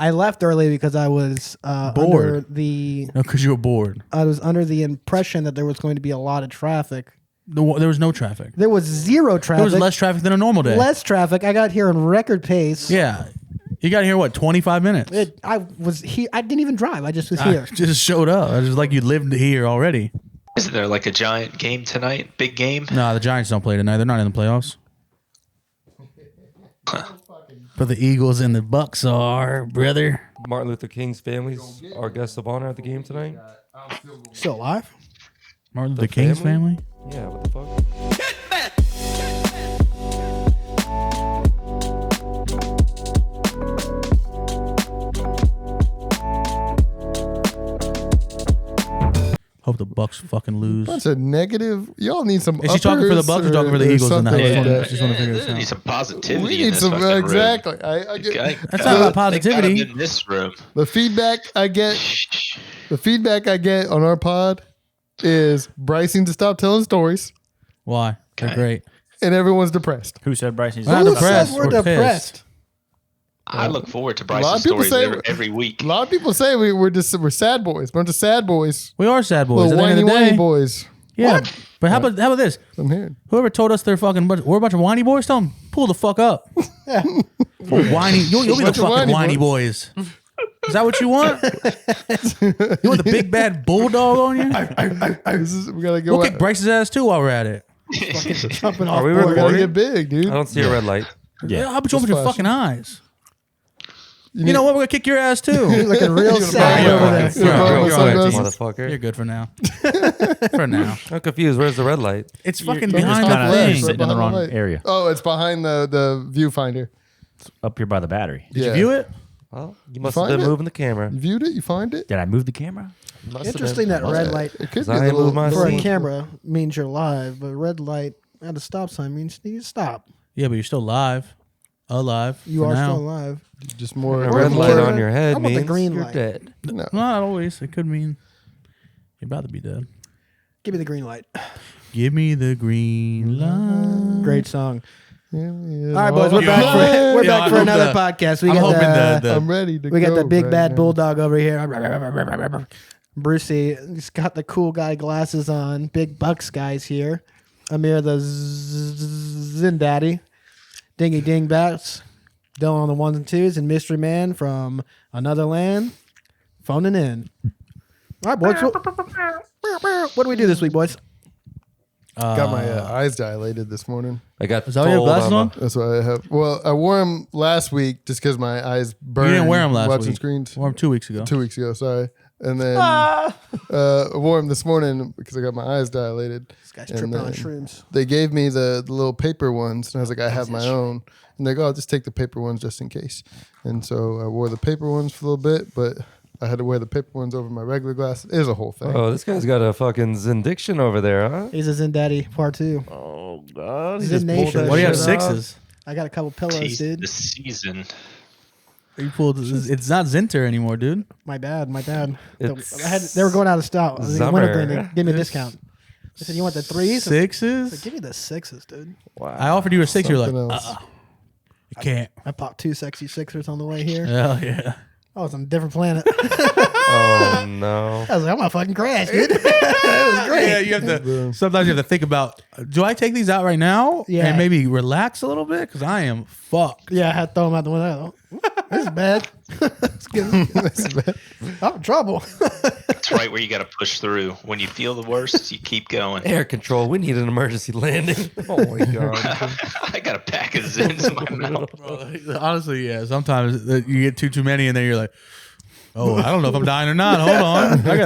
I left early because I was bored. No, because you were bored. I was under the impression that there was going to be a lot of traffic. There was no traffic. There was zero traffic. There was less traffic than a normal day. Less traffic. I got here in record pace. Yeah. You got here, 25 minutes? I was here. I didn't even drive. I just was here. Just showed up. It's just like you lived here already. Isn't there like a giant game tonight? Big game? No, the Giants don't play tonight. They're not in the playoffs. But the Eagles and the Bucs are, brother. Martin Luther King's family's our guest of honor at the game tonight. Still alive? Martin Luther King's family? Yeah, what the fuck? Hope the Bucs fucking lose. That's a negative. Y'all need some. Is she talking for the Bucs or talking for the Eagles in the house? Like Just want to figure this We need out. some positivity. We need some exactly. I get That's not about positivity. In this room. the feedback I get. The feedback I get on our pod is Bryce needs to stop telling stories, Why? They're great. and everyone's depressed. Who said Bryce needs We're not Who depressed. said we're We're depressed? pissed. I look forward to lot of Bryce's people stories say- every week. A lot of people say we're sad boys, bunch of sad boys, We are sad boys. little At the end whiny of the whiny day, boys. yeah. But how about this? I'm hearing. Whoever told us they're fucking we're a bunch of whiny boys, tell them pull the fuck up. Whiny, you'll be the Bunch of fucking whiny whiny boys. Is that what you want? You want the big bad bulldog on you? We gotta go. We'll kick Bryce's ass too while we're at it. Jumping Are off we board. We gotta recording? get big, dude. I don't see a red light. Yeah. How about you open your flashing. fucking eyes? You know what? We're gonna kick your ass too. Looking real sad You're over all there. right. You're You're all right. You're all right. sunglasses. Motherfucker. You're good for now. For now. I'm confused. Where's the red light? It's fucking You're behind just the kinda thing. right sitting in the behind wrong the light. area. Oh, it's behind the viewfinder. Up here by the battery. Did you view it? Well, you must have find been it? moving the camera. You viewed it? You find it? Did I move the camera? Must have Interesting been. that red light It could be I a ain't little. moved my for a seat. camera means you're live, but red light at a stop sign means you need to stop. Yeah, but you're still live. Alive. You for are now. still alive. Just more. A red light on your I head want the means green you're light. dead. No. Not always. It could mean you're about to be dead. Give me the green light. Give me the green light. Great song. Yeah, All right, boys, we're back for Yeah, back for I hope another the- podcast. We I'm got hoping the I'm ready to we got go the big right bad now. bulldog over here. Brucey, he's got the cool guy glasses on. Big Bucs guys here. Amir the Zin Daddy. Dingy Ding Bats. Dylan on the ones and twos. And Mystery Man from another land. Phoning in. All right, boys. What do we do this week, boys? Got my eyes dilated this morning. I got Is that what you have told glasses on? That's why I have. Well, I wore them last week just because my eyes burned. You didn't wear them last watching week. screens. Wore them 2 weeks ago. 2 weeks ago, sorry. And then I wore them this morning because I got my eyes dilated. This guy's And tripping on then shrooms. They gave me the little paper ones, and I was like, I have my own. And they go, I'll just take the paper ones just in case. And so I wore the paper ones for a little bit, but I had to wear the paper ones over my regular glasses. It was a whole thing. Oh, this guy's got a fucking Zindiction over there, huh? He's a Zin Daddy part 2. Oh, God. Zin Nation. What do you have, Shut up. sixes? I got a couple pillows, Tease dude. the season. You pulled, it's not Zinter anymore, dude. My bad. It's They were going out of style. I was like, summer. Wintergreen, they gave me a discount. I said, you want the threes? I said, Sixes? give me the sixes, dude. I offered you a six. You're like, Something else. you can't. I popped 2 sexy sixers on the way here. Hell yeah. I was on a different planet. Oh, no. I was like, I'm gonna fucking crash, dude. It was great. Yeah, you have to. Sometimes you have to think about: do I take these out right now Yeah. and maybe relax a little bit because I am fucked. Yeah, I had to throw them out the window. This is bad. It's good. I'm in trouble. It's right where you got to push through. When you feel the worst, you keep going. Air control. We need an emergency landing. Oh, my God. I got a pack of Zins in my mouth. Honestly, yeah. Sometimes you get too many, and then you're like, oh, I don't know if I'm dying or not. Hold on, I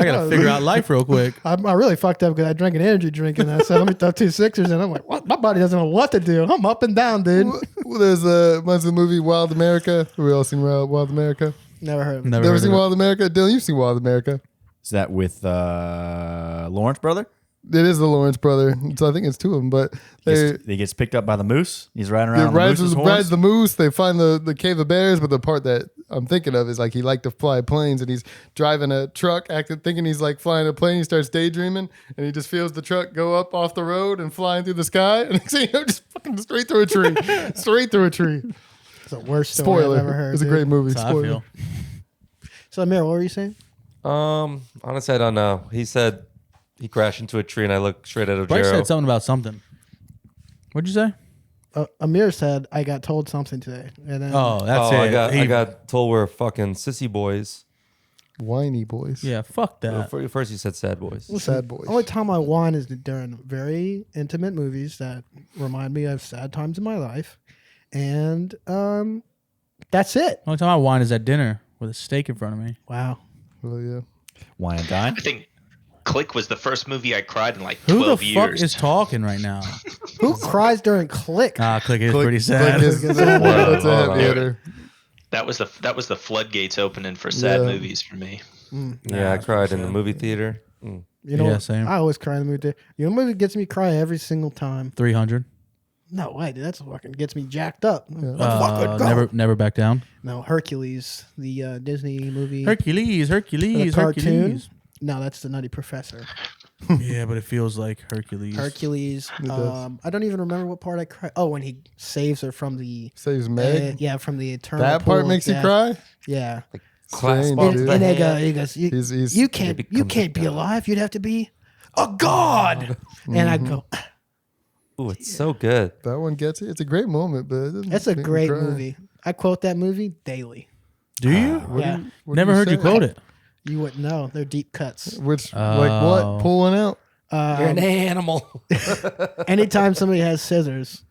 gotta figure out life real quick. I really fucked up because I drank an energy drink and I said, let me throw 2 sixers. And I'm like, what? My body doesn't know what to do. I'm up and down, dude. Well, there's the movie Wild America. Have we all seen Wild America? Never heard of it. Never Never heard seen of it. Wild America? Dylan, you've seen Wild America. Is that with Lawrence brother? It is the Lawrence brother. So I think it's 2 of them, but He gets picked up by the moose. He's riding around on the rides moose's horns. the moose. They find the cave of bears, but the part that I'm thinking of is like he liked to fly planes, and he's driving a truck, thinking he's like flying a plane. He starts daydreaming, and he just feels the truck go up off the road and flying through the sky, and next thing you know, just fucking straight through a tree, straight through a tree. It's the worst story I've ever heard. It's a dude. great movie. That's how I Spoiler. feel. So, Amir, what were you saying? Honestly, I don't know. He said he crashed into a tree, and I looked straight at Bryce Ojero. said something about something. What'd you say? Amir said, I got told something today. And then, Oh, that's it. I got told we're fucking sissy boys. Whiny boys. Yeah, fuck that. First, you said sad boys. Sad boys. Only time I whine is during very intimate movies that remind me of sad times in my life. And that's it. Only time I whine is at dinner with a steak in front of me. Wow. Oh, yeah. Wine and dine. I think Click was the first movie I cried in like Who 12 the years. fuck is talking right now? Who cries during Click? Click is Click- pretty sad. Click is- that's a heavy hitter. That was the floodgates opening for sad Yeah. movies for me. Yeah, I cried in the movie theater. You know, Yeah, what? same. I always cry in the movie. Theater. You know, what movie gets me cry every single time. 300. No way, dude. That's fucking gets me jacked up. Let's fucking go. Never back down. No, Hercules, the Disney movie. Hercules. the cartoon. Hercules. No, that's the Nutty Professor. Yeah, but it feels like Hercules. Hercules. does. I don't even remember what part I cried. Oh, when he saves her from the Saves Meg. yeah, from the eternal. That pool part of makes you death. cry? Yeah. Clasp Strange, on dude. the And hand. he goes, He's- you can't becomes be a god. alive. You'd have to be a god. And I go, Ooh, it's so good. That one gets it. It's a great moment, but it doesn't that's a make me great cry. movie. I quote that movie daily. Do you? Yeah. What Never do heard you say? quote it. You wouldn't know. They're deep cuts. Which, like Oh. what? Pull one out? You're an animal. Anytime somebody has scissors,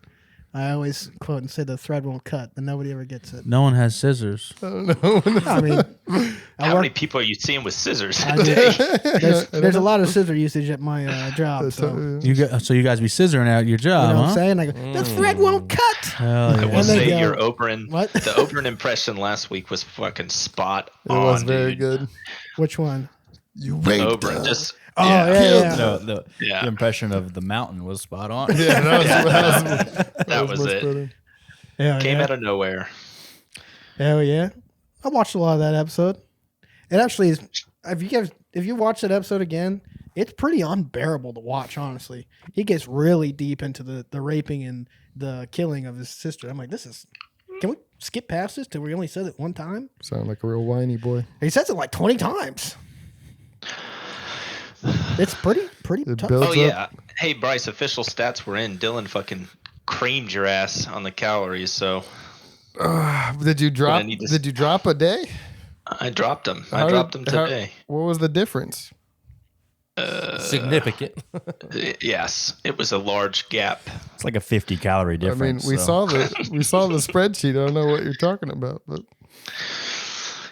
I always quote and say the thread won't cut, but nobody ever gets it. No one has scissors. I don't know. I mean, I How work, many people are you seeing with scissors I a do. day? there's a lot of scissor usage at my job. So, You guys be scissoring out your job, you know what huh? I'm saying? I go, the thread won't cut. Hell I yeah. will And they say go, your Oberyn, "What?" the Oberyn impression last week was fucking spot It on. was very dude. good. Which one? You raped Oberyn, her. just Oh, yeah. No, the Yeah. impression of the mountain was spot on. Yeah, that was much it. better. Hell Came yeah. out of nowhere. Hell yeah. I watched a lot of that episode. It actually is. If you watch that episode again, it's pretty unbearable to watch, honestly. He gets really deep into the raping and the killing of his sister. I'm like, can we skip past this till we only said it one time? Sound like a real whiny boy. He says it like 20 times. It's pretty It tough. builds Oh up. yeah. Hey Bryce, official stats were in. Dylan fucking creamed your ass on the calories, so Did you drop? need to- Did you drop a day? I dropped them. How- I dropped them how- today. What was the difference? Significant. Yes, it was a large gap. It's like a 50-calorie difference. I mean, we so. saw the spreadsheet. I don't know what you're talking about, but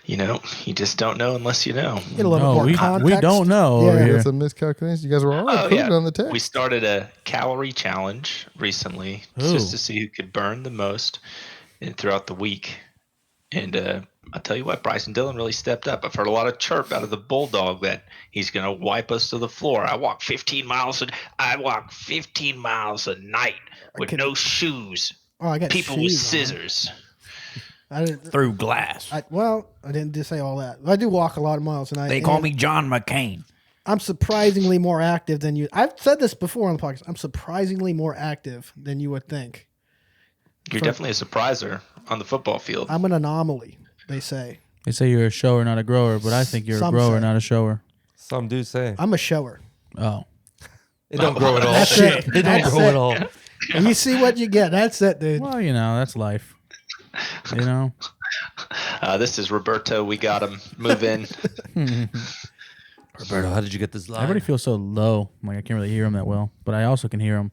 You know, you just don't know unless you know. Get a little No, more we context. don't know Yeah. over here. that's a miscalculation. You guys were all Oh included yeah, on the test. we started a calorie challenge recently just to see who could burn the most throughout the week. And I'll tell you what, Bryce and Dylan really stepped up. I've heard a lot of chirp out of the bulldog that he's going to wipe us to the floor. I walk 15 miles a night with no shoes. Oh, I got People with shoes on. scissors. I didn't. through glass. I didn't just say all that. I do walk a lot of miles, and They call me John McCain. I'm surprisingly more active than you. I've said this before on the podcast. I'm surprisingly more active than you would think. You're definitely a surpriser on the football field. I'm an anomaly, they say. They say you're a shower, not a grower, but I think you're Some a grower, say. not a shower. Some do say. I'm a shower. Oh. It don't grow at all. That's it. It don't That's grow it. at all. And you see what you get. That's it, dude. Well, that's life. This is Roberto. We got him. Move in. Roberto, how did you get this live? Everybody feels so low. Like I can't really hear him that well, but I also can hear him.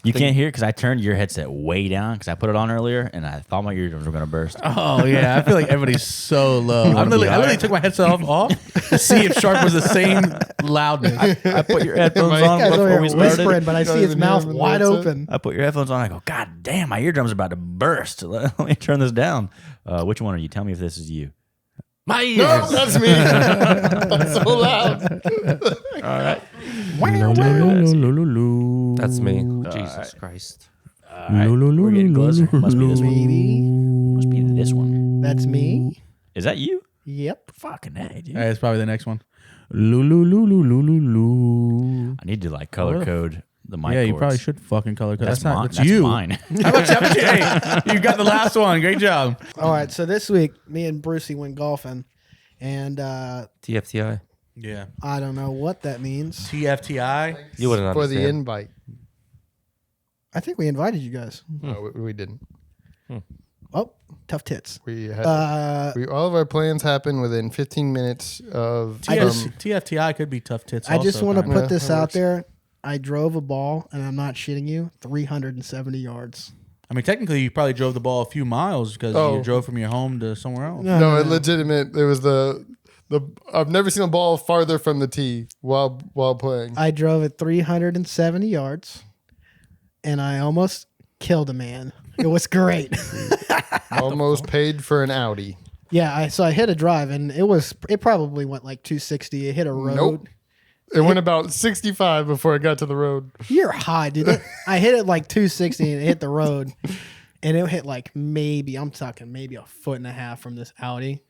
You can't hear it because I turned your headset way down because I put it on earlier and I thought my eardrums were going to burst. Oh yeah, I feel like everybody's so low. I wanna be literally higher? took my headset off to see if Sharpe was the same loudness. I put your headphones This on guy's over before here we started. whispering, but I don't see his even hear mouth him in the wide headset. open. I put your headphones on. I go, God damn, my eardrums are about to burst. Let me turn this down. Which one are you? Tell me if this is you. My ears. No, that's me. That's so loud. All right. That's me. Jesus Christ. All right. We're getting closer. Must be this one. Maybe. Must be this one. That's me. Is that you? Yep. Fucking A, dude. All right, it's probably the next one. I need to like color code the mic Yeah, you cords. probably should fucking color code. That's That's not. mine. It's That's you. mine. How about you? Hey, you got the last one. Great job. All right, so this week, me and Brucey went golfing, and TFTI. Yeah. I don't know what that means. TFTI. You wouldn't For understand. the invite. I think we invited you guys. No, we didn't. Oh, tough tits. We had Uh, all of our plans happened within 15 minutes of. TFTI could be tough tits. I just also, want to kinda. put this that out works. there. I drove a ball, and I'm not shitting you, 370 yards. I mean, technically, you probably drove the ball a few miles because Oh. you drove from your home to somewhere else. No, it legitimate. It was the. I've never seen a ball farther from the tee while playing. I drove it 370 yards, and I almost killed a man. It was great. Almost paid for an Audi. Yeah, so I hit a drive, and it probably went like 260. It hit a road. Nope. It went about 65 before it got to the road. You're high, dude. I hit it like 260, and it hit the road, and it hit like I'm talking maybe a foot and a half from this Audi,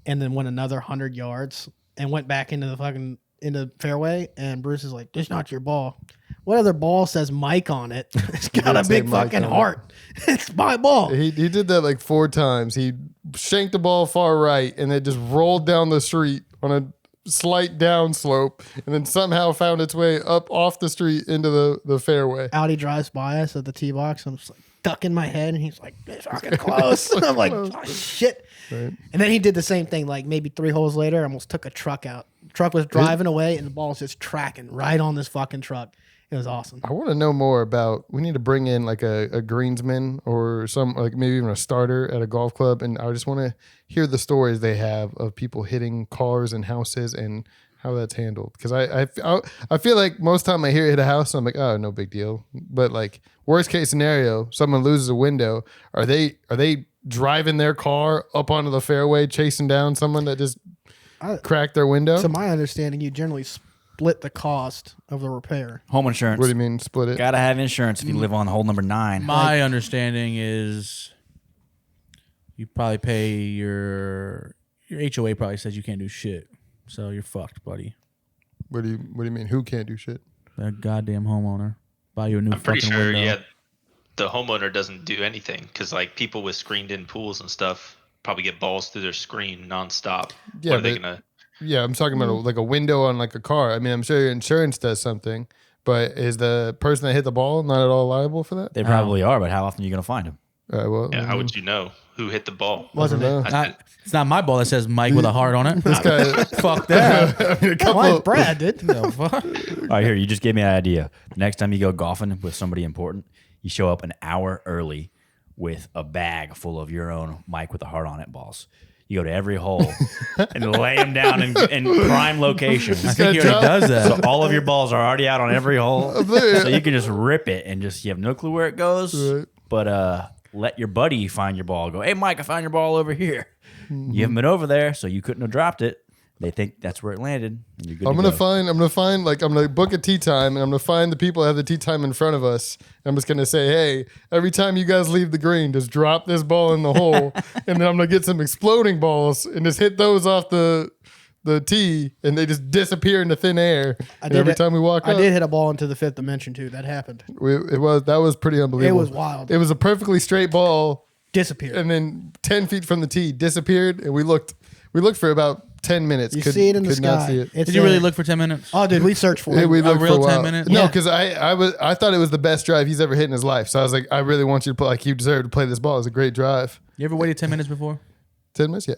and then went another 100 yards and went back into the fairway. And Bruce is like, "This is not your ball. What other ball says Mike on it? It's got a say big Mike fucking on it. heart. It's my ball." He did that like 4 times. He shanked the ball far right, and it just rolled down the street on a slight downslope, and then somehow found its way up off the street into the fairway. Audi drives by us at the tee box. I'm just like ducking my head, and he's like, "It's fucking close." I'm like, "Oh shit!" Right. And then he did the same thing. Like maybe 3 holes later, I almost took a truck out. Truck was driving away, and the ball was just tracking right on this fucking truck. It was awesome. I want to know more about. We need to bring in like a greensman or some like maybe even a starter at a golf club, and I just want to hear the stories they have of people hitting cars and houses and how that's handled. Because I feel like most time I hear it hit a house, I'm like, oh, no big deal. But like worst case scenario, someone loses a window. Are they driving their car up onto the fairway, chasing down someone that just cracked their window? To my understanding, you generally split the cost of the repair. Home insurance. What do you mean split it? Gotta have insurance if you live on hole number 9. My understanding is you probably pay your HOA probably says you can't do shit, so you're fucked, buddy. What do you mean? Who can't do shit? That goddamn homeowner buy you a new I'm pretty fucking sure, window. yeah, the homeowner doesn't do anything because like people with screened-in pools and stuff probably get balls through their screen nonstop. Yeah, what are they but- gonna? Yeah, I'm talking about like a window on like a car. I mean, I'm sure your insurance does something, but is the person that hit the ball not at all liable for that? They probably are, but how often are you gonna find them? Well, Yeah, how would you know who hit the ball? Wasn't know. it? It's not my ball that says Mike with a heart on it. This guy, Fuck that. a couple Mine's of- Brad, dude. The fuck? All right, here, you just gave me an idea. Next time you go golfing with somebody important, you show up an hour early with a bag full of your own Mike with a heart on it balls. You go to every hole and lay them down in prime locations. I think he already does that. So all of your balls are already out on every hole. there. So you can just rip it and just you have no clue where it goes. Right. But let your buddy find your ball. Go, hey Mike, I found your ball over here. You haven't been over there, so you couldn't have dropped it. They think that's where it landed, and you're good. I'm to gonna go. find like I'm gonna book a tea time, and I'm gonna find the people that have the tea time in front of us. I'm just gonna say, hey, every time you guys leave the green, just drop this ball in the hole, and then I'm gonna get some exploding balls and just hit those off the tee, and they just disappear into thin air. And every time we walk I up, did hit a ball into the 5th dimension too. That happened. that was pretty unbelievable. It was wild. It was a perfectly straight ball, Disappeared. and then 10 feet from the tee disappeared, and we looked for about 10 minutes. You see it in the could not sky. see it. It's Did you really look for 10 minutes? Oh, dude, we searched for Yeah, it. we looked real for a 10 while. minutes? No, Yeah. because I thought it was the best drive he's ever hit in his life. So I was like, I really want you to play. Like you deserve to play this ball. It was a great drive. You ever waited 10 minutes before? 10 minutes, yeah.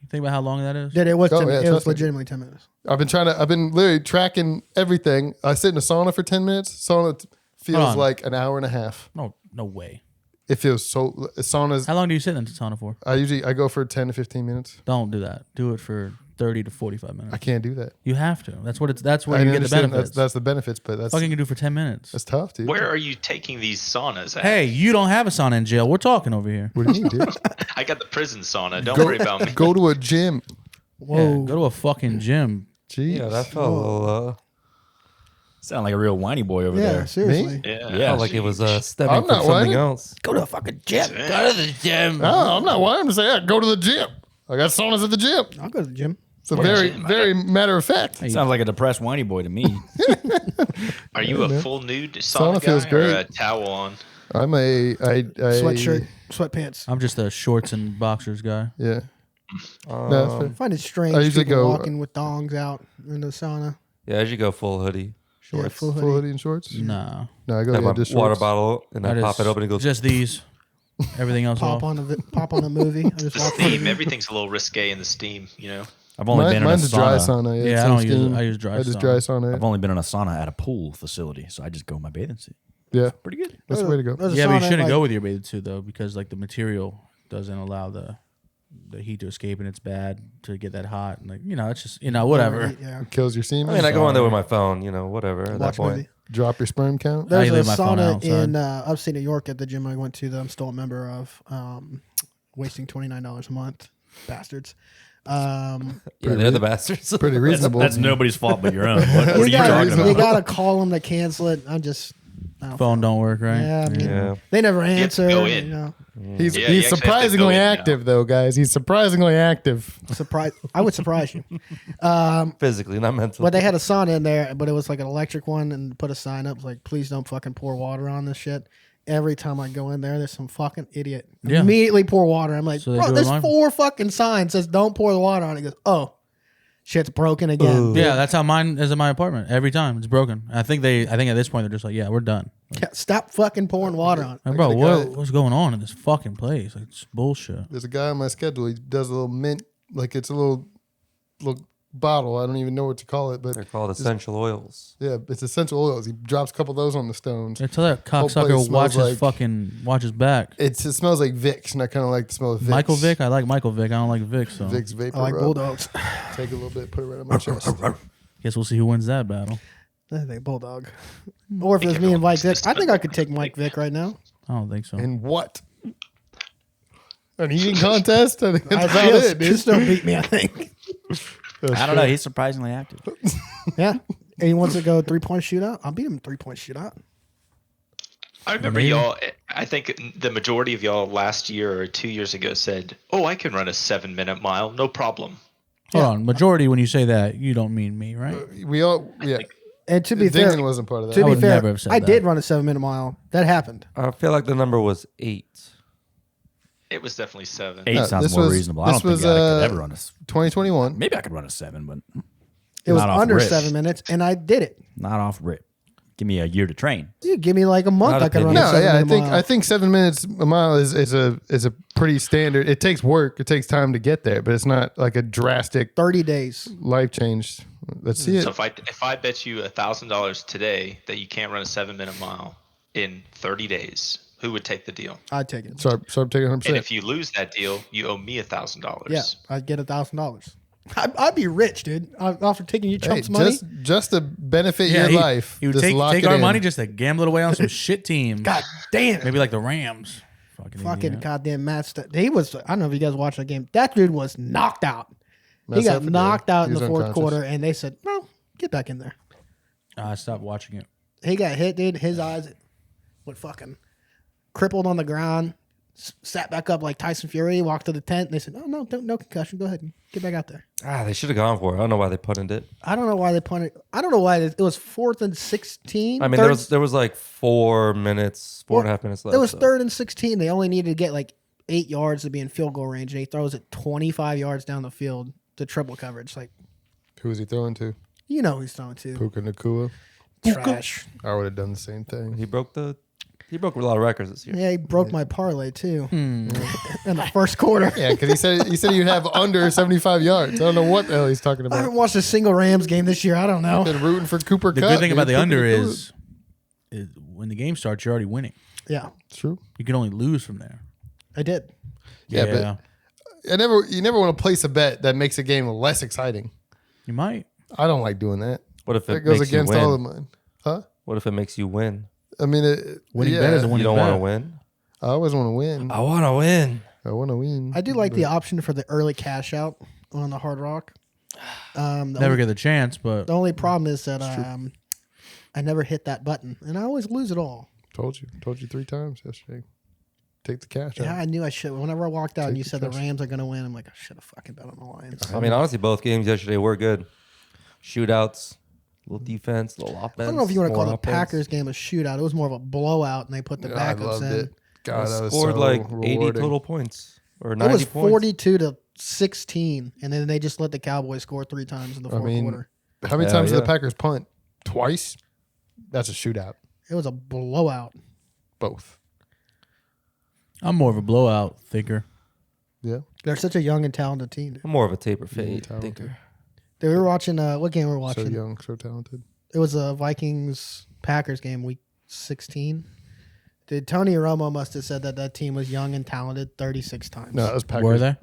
You think about how long that is? Dude, it was, Oh, 10, yeah, it was trust me. legitimately 10 minutes. I've been literally tracking everything. I sit in a sauna for 10 minutes. Sauna feels Hold on. like an hour and a half. No way. It feels so. Saunas. How long do you sit in the sauna for? I go for 10 to 15 minutes. Don't do that. Do it for 30 to 45 minutes. I can't do that. You have to. That's what it's. That's where I you get the understand benefits. that's the benefits, but that's fucking can do for 10 minutes. that's tough, dude. Where are you taking these saunas at? Hey, you don't have a sauna in jail. We're talking over here. What do you mean, dude? I got the prison sauna. Don't worry about me. Go to a gym. Whoa. Yeah, go to a fucking gym. Jeez. Yeah, that felt a little, Sound like a real whiny boy over Yeah, there. seriously. Yeah, Yeah, felt like it was stemming I'm from not something whining. else. Go to a fucking gym. Yeah. Go to the gym. No, I'm not. Why I'm just saying, go to the gym. I got saunas at the gym. I'll go to the gym. It's a very matter of fact. Sounds like a depressed whiny boy to me. Are you a full nude sauna feels guy great. or a towel on? I'm a Sweatshirt, sweatpants. I'm just a shorts and boxers guy. Yeah. No, that's fair. I find it strange. I usually people go- walking with dongs out in the sauna. Yeah, I usually go full hoodie. Yeah, Shorts. full Full hoodie. hoodie and shorts. Nah. No, I go Have my just water shorts. bottle and I pop it open and it goes. Just these. Everything else Pop off. pop on a movie. I just watch Steam. Everything's a little risque in the steam, you know. I've only been in a Mine's a dry sauna. sauna. Yeah, it's I no don't use it. steam. I use dry I just sauna. dry sauna. I've only been in a sauna at a pool facility, so I just go in my bathing suit. Yeah, Pretty good. that's the way to go. There's a Yeah, but you sauna, shouldn't like- go with your bathing suit though, because like the material doesn't allow the heat to escape, and it's bad to get that hot. And like it's just whatever. Yeah. Kills your semen. I mean, I go in there with my phone, whatever. At that Watch point, movie. Drop your sperm count. There's you a leave my phone sauna outside. in upstate New York at the gym I went to that I'm still a member of. Wasting $29 a month, bastards. yeah, they're the bastards. Pretty reasonable. That's nobody's fault but your own. What are you gotta, talking You about? gotta call them to cancel it. I don't Phone don't work, right? Yeah, I mean, Yeah. they never have to answer. go in. He's Yeah, you actually have to surprisingly go in now. active though, guys. He's surprisingly active. Surprise! I would surprise you. Physically, not mentally. But they had a sauna in there, but it was like an electric one, and put a sign up like, "Please don't fucking pour water on this shit." Every time I go in there, there's some fucking idiot. Yeah. Immediately pour water. I'm like, So they bro, do it there's online? 4 fucking signs says don't pour the water on it. He goes, oh, shit's broken again. Yeah, that's how mine is in my apartment. Every time it's broken. I think at this point they're just like, yeah, we're done. Yeah, stop fucking pouring water on it. Like, bro, the what's going on in this fucking place? Like, it's bullshit. There's a guy on my schedule. He does a little mint, like it's a little bottle. I don't even know what to call it, but They're called essential oils. yeah, it's essential oils. He drops a couple of those on the stones. Until that Whole place cocksucker smells watch his back. It smells like Vicks, and I kind of like the smell of Vicks. Michael Vick, I like Michael Vick. I don't like Vick. So Vicks vapor I like rub. bulldogs. Take a little bit, put it right on my chest. guess we'll see who wins that battle. I think bulldog. Or if it was me and Mike Vick, I think I could take Mike Vick right now. I don't think so. And what? An eating contest? I think that's I about feel it, dude. just don't beat me, I think. I don't know. He's surprisingly active. Yeah. And he wants to go 3-point shootout. I'll beat him 3-point shootout. I remember y'all. I think the majority of y'all last year or 2 years ago said, "Oh, I can run a 7-minute mile, no problem." Hold on. Majority, when you say that, you don't mean me, right? We all, yeah. And to be fair, Dingman wasn't part of that. to I be would fair, never have said I that. did run a 7-minute mile. That happened. I feel like the number was 8. It was definitely 7. 8 No, sounds this more was- reasonable. I this don't think was, I could ever run a. 2021. Maybe I could run a 7, but It was not off under rip. 7 minutes, and I did it. Not off rip. Give me a year to train. You give me like a month, Not I could run a No, 7 yeah, minute mile. I think 7 minutes a mile is a pretty standard. It takes work. It takes time to get there, but it's not like a drastic 30 days. life change. Let's see it. So if I bet you $1,000 today that you can't run a 7-minute mile in 30 days, who would take the deal? I'd take it. Sharpe taking 100%. And if you lose that deal, you owe me $1,000. Yeah, I'd get $1,000. I'd be rich, dude. After taking your Hey, chumps money. just to benefit your he, life. He would just take lock it our in. money just to gamble it away on some shit team. God damn. Maybe like the Rams. Fucking idiot. goddamn Matt. He was. I don't know if you guys watched that game. That dude was knocked out. Matt He got Stafford, knocked yeah. out He in the was fourth unconscious. quarter, and they said, "No, get back in there." I stopped watching it. He got hit, dude. His eyes went fucking crippled on the ground. Sat back up like Tyson Fury. Walked to the tent. And they said, "Oh no, no concussion. Go ahead and get back out there." They should have gone for it. I don't know why they punted it. I don't know why they punted. I don't know why it was 4th and 16. I mean, there was like 4 minutes, 4.5 minutes left. It was so. 3rd and 16. They only needed to get like 8 yards to be in field goal range, and he throws it 25 yards down the field to triple coverage. Like, Who was he throwing to? you know who he's throwing to. Puka Nakua. Trash. I would have done the same thing. He broke a lot of records this year. Yeah, he broke my parlay too in the first quarter. Yeah, because he said you'd have under 75 yards. I don't know what the hell he's talking I about. haven't watched a single Rams game this year. I don't know. Been rooting for Cooper The Kupp. good thing about the dude. under Puka Nakua. is when the game starts, you're already winning. Yeah, It's true. You can only lose from there. I did. Yeah, but you never want to place a bet that makes a game less exciting. you might. I don't like doing that. What if That it goes makes you against win? all of mine. Huh? What if it makes you win? I mean, Winning yeah, bet is a You winning don't bet. want to win? I always want to win. I want to win. I want to win. I do like the option for the early cash out on the Hard Rock. Never get the chance, but The only problem is that I never hit that button, and I always lose it all. Told you 3 times yesterday. take the cash. Yeah, out. I knew I should. Whenever I walked out Take and you the said the trust. Rams are going to win, I'm like, I should have fucking bet on the Lions. I mean, honestly, both games yesterday were good. Shootouts, little defense, little offense. I don't know if you want to call more the offense. Packers game a shootout. It was more of a blowout, and they put the I backups loved in. it. God, that was Scored so like 80 rewarding. total points or It 90 was points. 42-16, and then they just let the Cowboys score 3 times in the fourth quarter. How many Hell times did yeah. the Packers punt? Twice. That's a shootout. It was a blowout. Both. I'm more of a blowout thinker. Yeah. They're such a young and talented team. Dude. I'm more of a taper fade talented. thinker. We were watching what game were we So watching? young, so talented. It was a Vikings-Packers game, week 16. Dude, Tony Romo must have said that team was young and talented 36 times. No, that was Packers. Were they?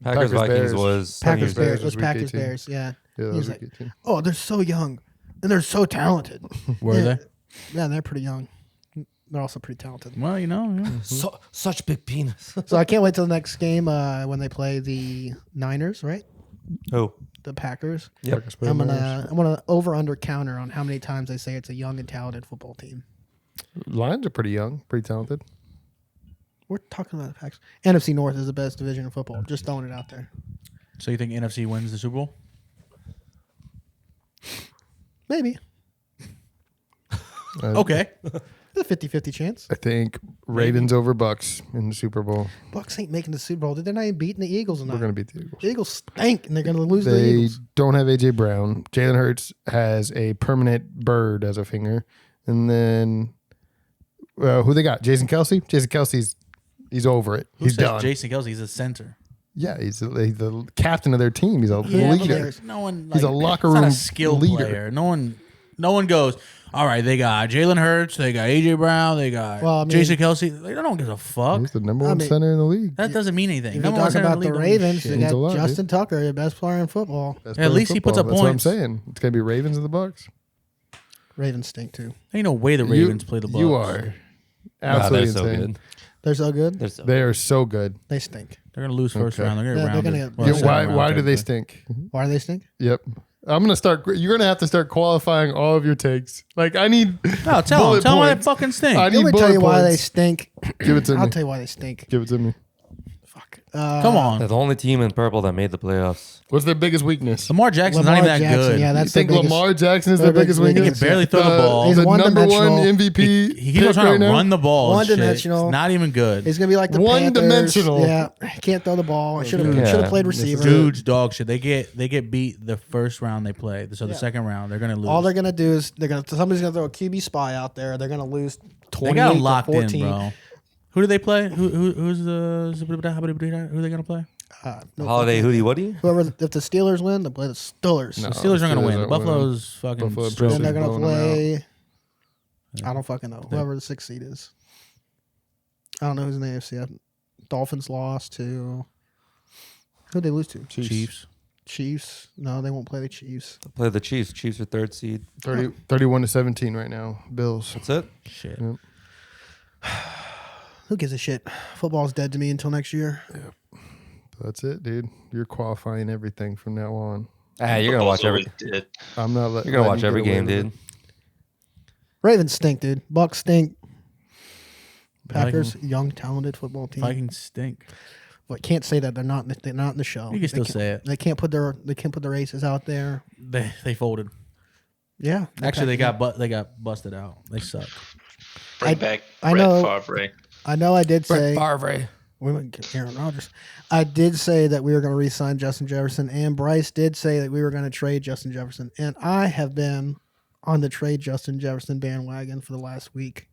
Packers Vikings Bears. was Packers Bears Bears. It was was week Packers 18. Bears. Yeah. Yeah, that He was was like, week 18. oh, they're so young and they're so talented. Were Yeah. they? Yeah, they're pretty young. They're also pretty talented. Well, you know. Yeah. such big penis. So I can't wait till the next game when they play the Niners, right? Oh, The Packers. Yep. Packers play I'm Bears. gonna over under counter on how many times they say it's a young and talented football team. Lions are pretty young, pretty talented. We're talking about the Packers. NFC North is the best division in football. Just throwing it out there. So you think NFC wins the Super Bowl? Maybe. Okay. The 50-50 chance. I think Ravens over Bucs in the Super Bowl. Bucs ain't making the Super Bowl. They're not even beating the Eagles We're tonight. going to beat the Eagles. The Eagles stink, and they're going to lose the They Eagles. don't have A.J. Brown. Jalen Hurts has a permanent bird as a finger. And then who they got? Jason Kelsey? Jason Kelsey's he's over it. Who He's says done. Jason Kelsey? He's a center. Yeah, he's the captain of their team. He's a Yeah, but leader. there's- No one. He's a locker it's not room a skill leader. player. No one goes. All right, they got Jalen Hurts, they got AJ Brown, they got Well, I mean- Jason Kelsey. They don't give a fuck. He's the number I one mean- center in the league. That doesn't mean anything. If Number you one talk center in about the league don't mean Ravens, shit. they Means a got lot, Justin Tucker, the best player in football. Best At player in least he puts football. up That's what I'm points. saying. It's gonna be Ravens and the Bucks. Ravens stink too. Ain't no way the Ravens play the Bucs. You are Wow, absolutely they're so insane. good. They're so good. They're so They are so good. They stink. They're gonna lose first Okay. round. They're gonna Yeah, get they're rounded. gonna get- Well, Yeah, second round, why do they technically. stink? Why do they stink? Yep. I'm gonna start. You're gonna have to start qualifying all of your takes. Like I need. No, tell bullet them why they points. fucking stink. I Let need me tell bullet you why they points. stink. Give it to I'll me. tell you why they stink. Give it to me. Fuck. Come on. They're the only team in purple that made the playoffs. What's their biggest weakness? Lamar Jackson's Lamar not even that Jackson, good. yeah, You that's think the biggest. Lamar Jackson is their their biggest biggest weakness? He can barely throw the ball. He's The number one one-dimensional. MVP. He keeps trying pick to right now? run the ball. and shit. One-dimensional. It's not even good. He's gonna be like the One-dimensional. Panthers. Yeah, he can't throw the ball. Should have Yeah. played This is receiver. Dude's dog shit. They get beat the first round they play. So the second round they're gonna lose. All they're gonna do is somebody's gonna throw a QB spy out there. They're gonna lose They 28 got to him locked 14. in, bro. Who do they play? Who's the who are they gonna play? No Holiday fucking- Hootie Woody? Whoever, if the Steelers win, they play the Steelers. No. The Steelers aren't gonna Steelers win. The aren't Buffalo's fucking. Buffalo stupid. Then they're gonna blowing them play. I don't fucking know. Whoever the 6th seed is. I don't know who's in the AFC. Dolphins lost to. Who'd they lose to? Chiefs. Chiefs. No, they won't play the Chiefs. Play the Chiefs. Chiefs are third seed. 31-17 right now. Bills. That's it. Shit. Who gives a shit? Football's dead to me until next year. That's it, dude. You're qualifying everything from now on. You're gonna watch every. Football's always dead. I'm not letting. You're gonna watch letting you every get away game, with dude. Ravens stink, dude. Bucs stink. Packers, Vikings. young, talented football team. Vikings stink. But can't say that they're not in the show. You can still say it. They can't put their aces out there. They folded. Yeah. Actually, they got busted out. They suck. Bring back I Brett know- Favre. I know I did say Favre. we wouldn't get Aaron Rodgers. I did say that we were going to re-sign Justin Jefferson, and Bryce did say that we were going to trade Justin Jefferson. And I have been on the trade Justin Jefferson bandwagon for the last week.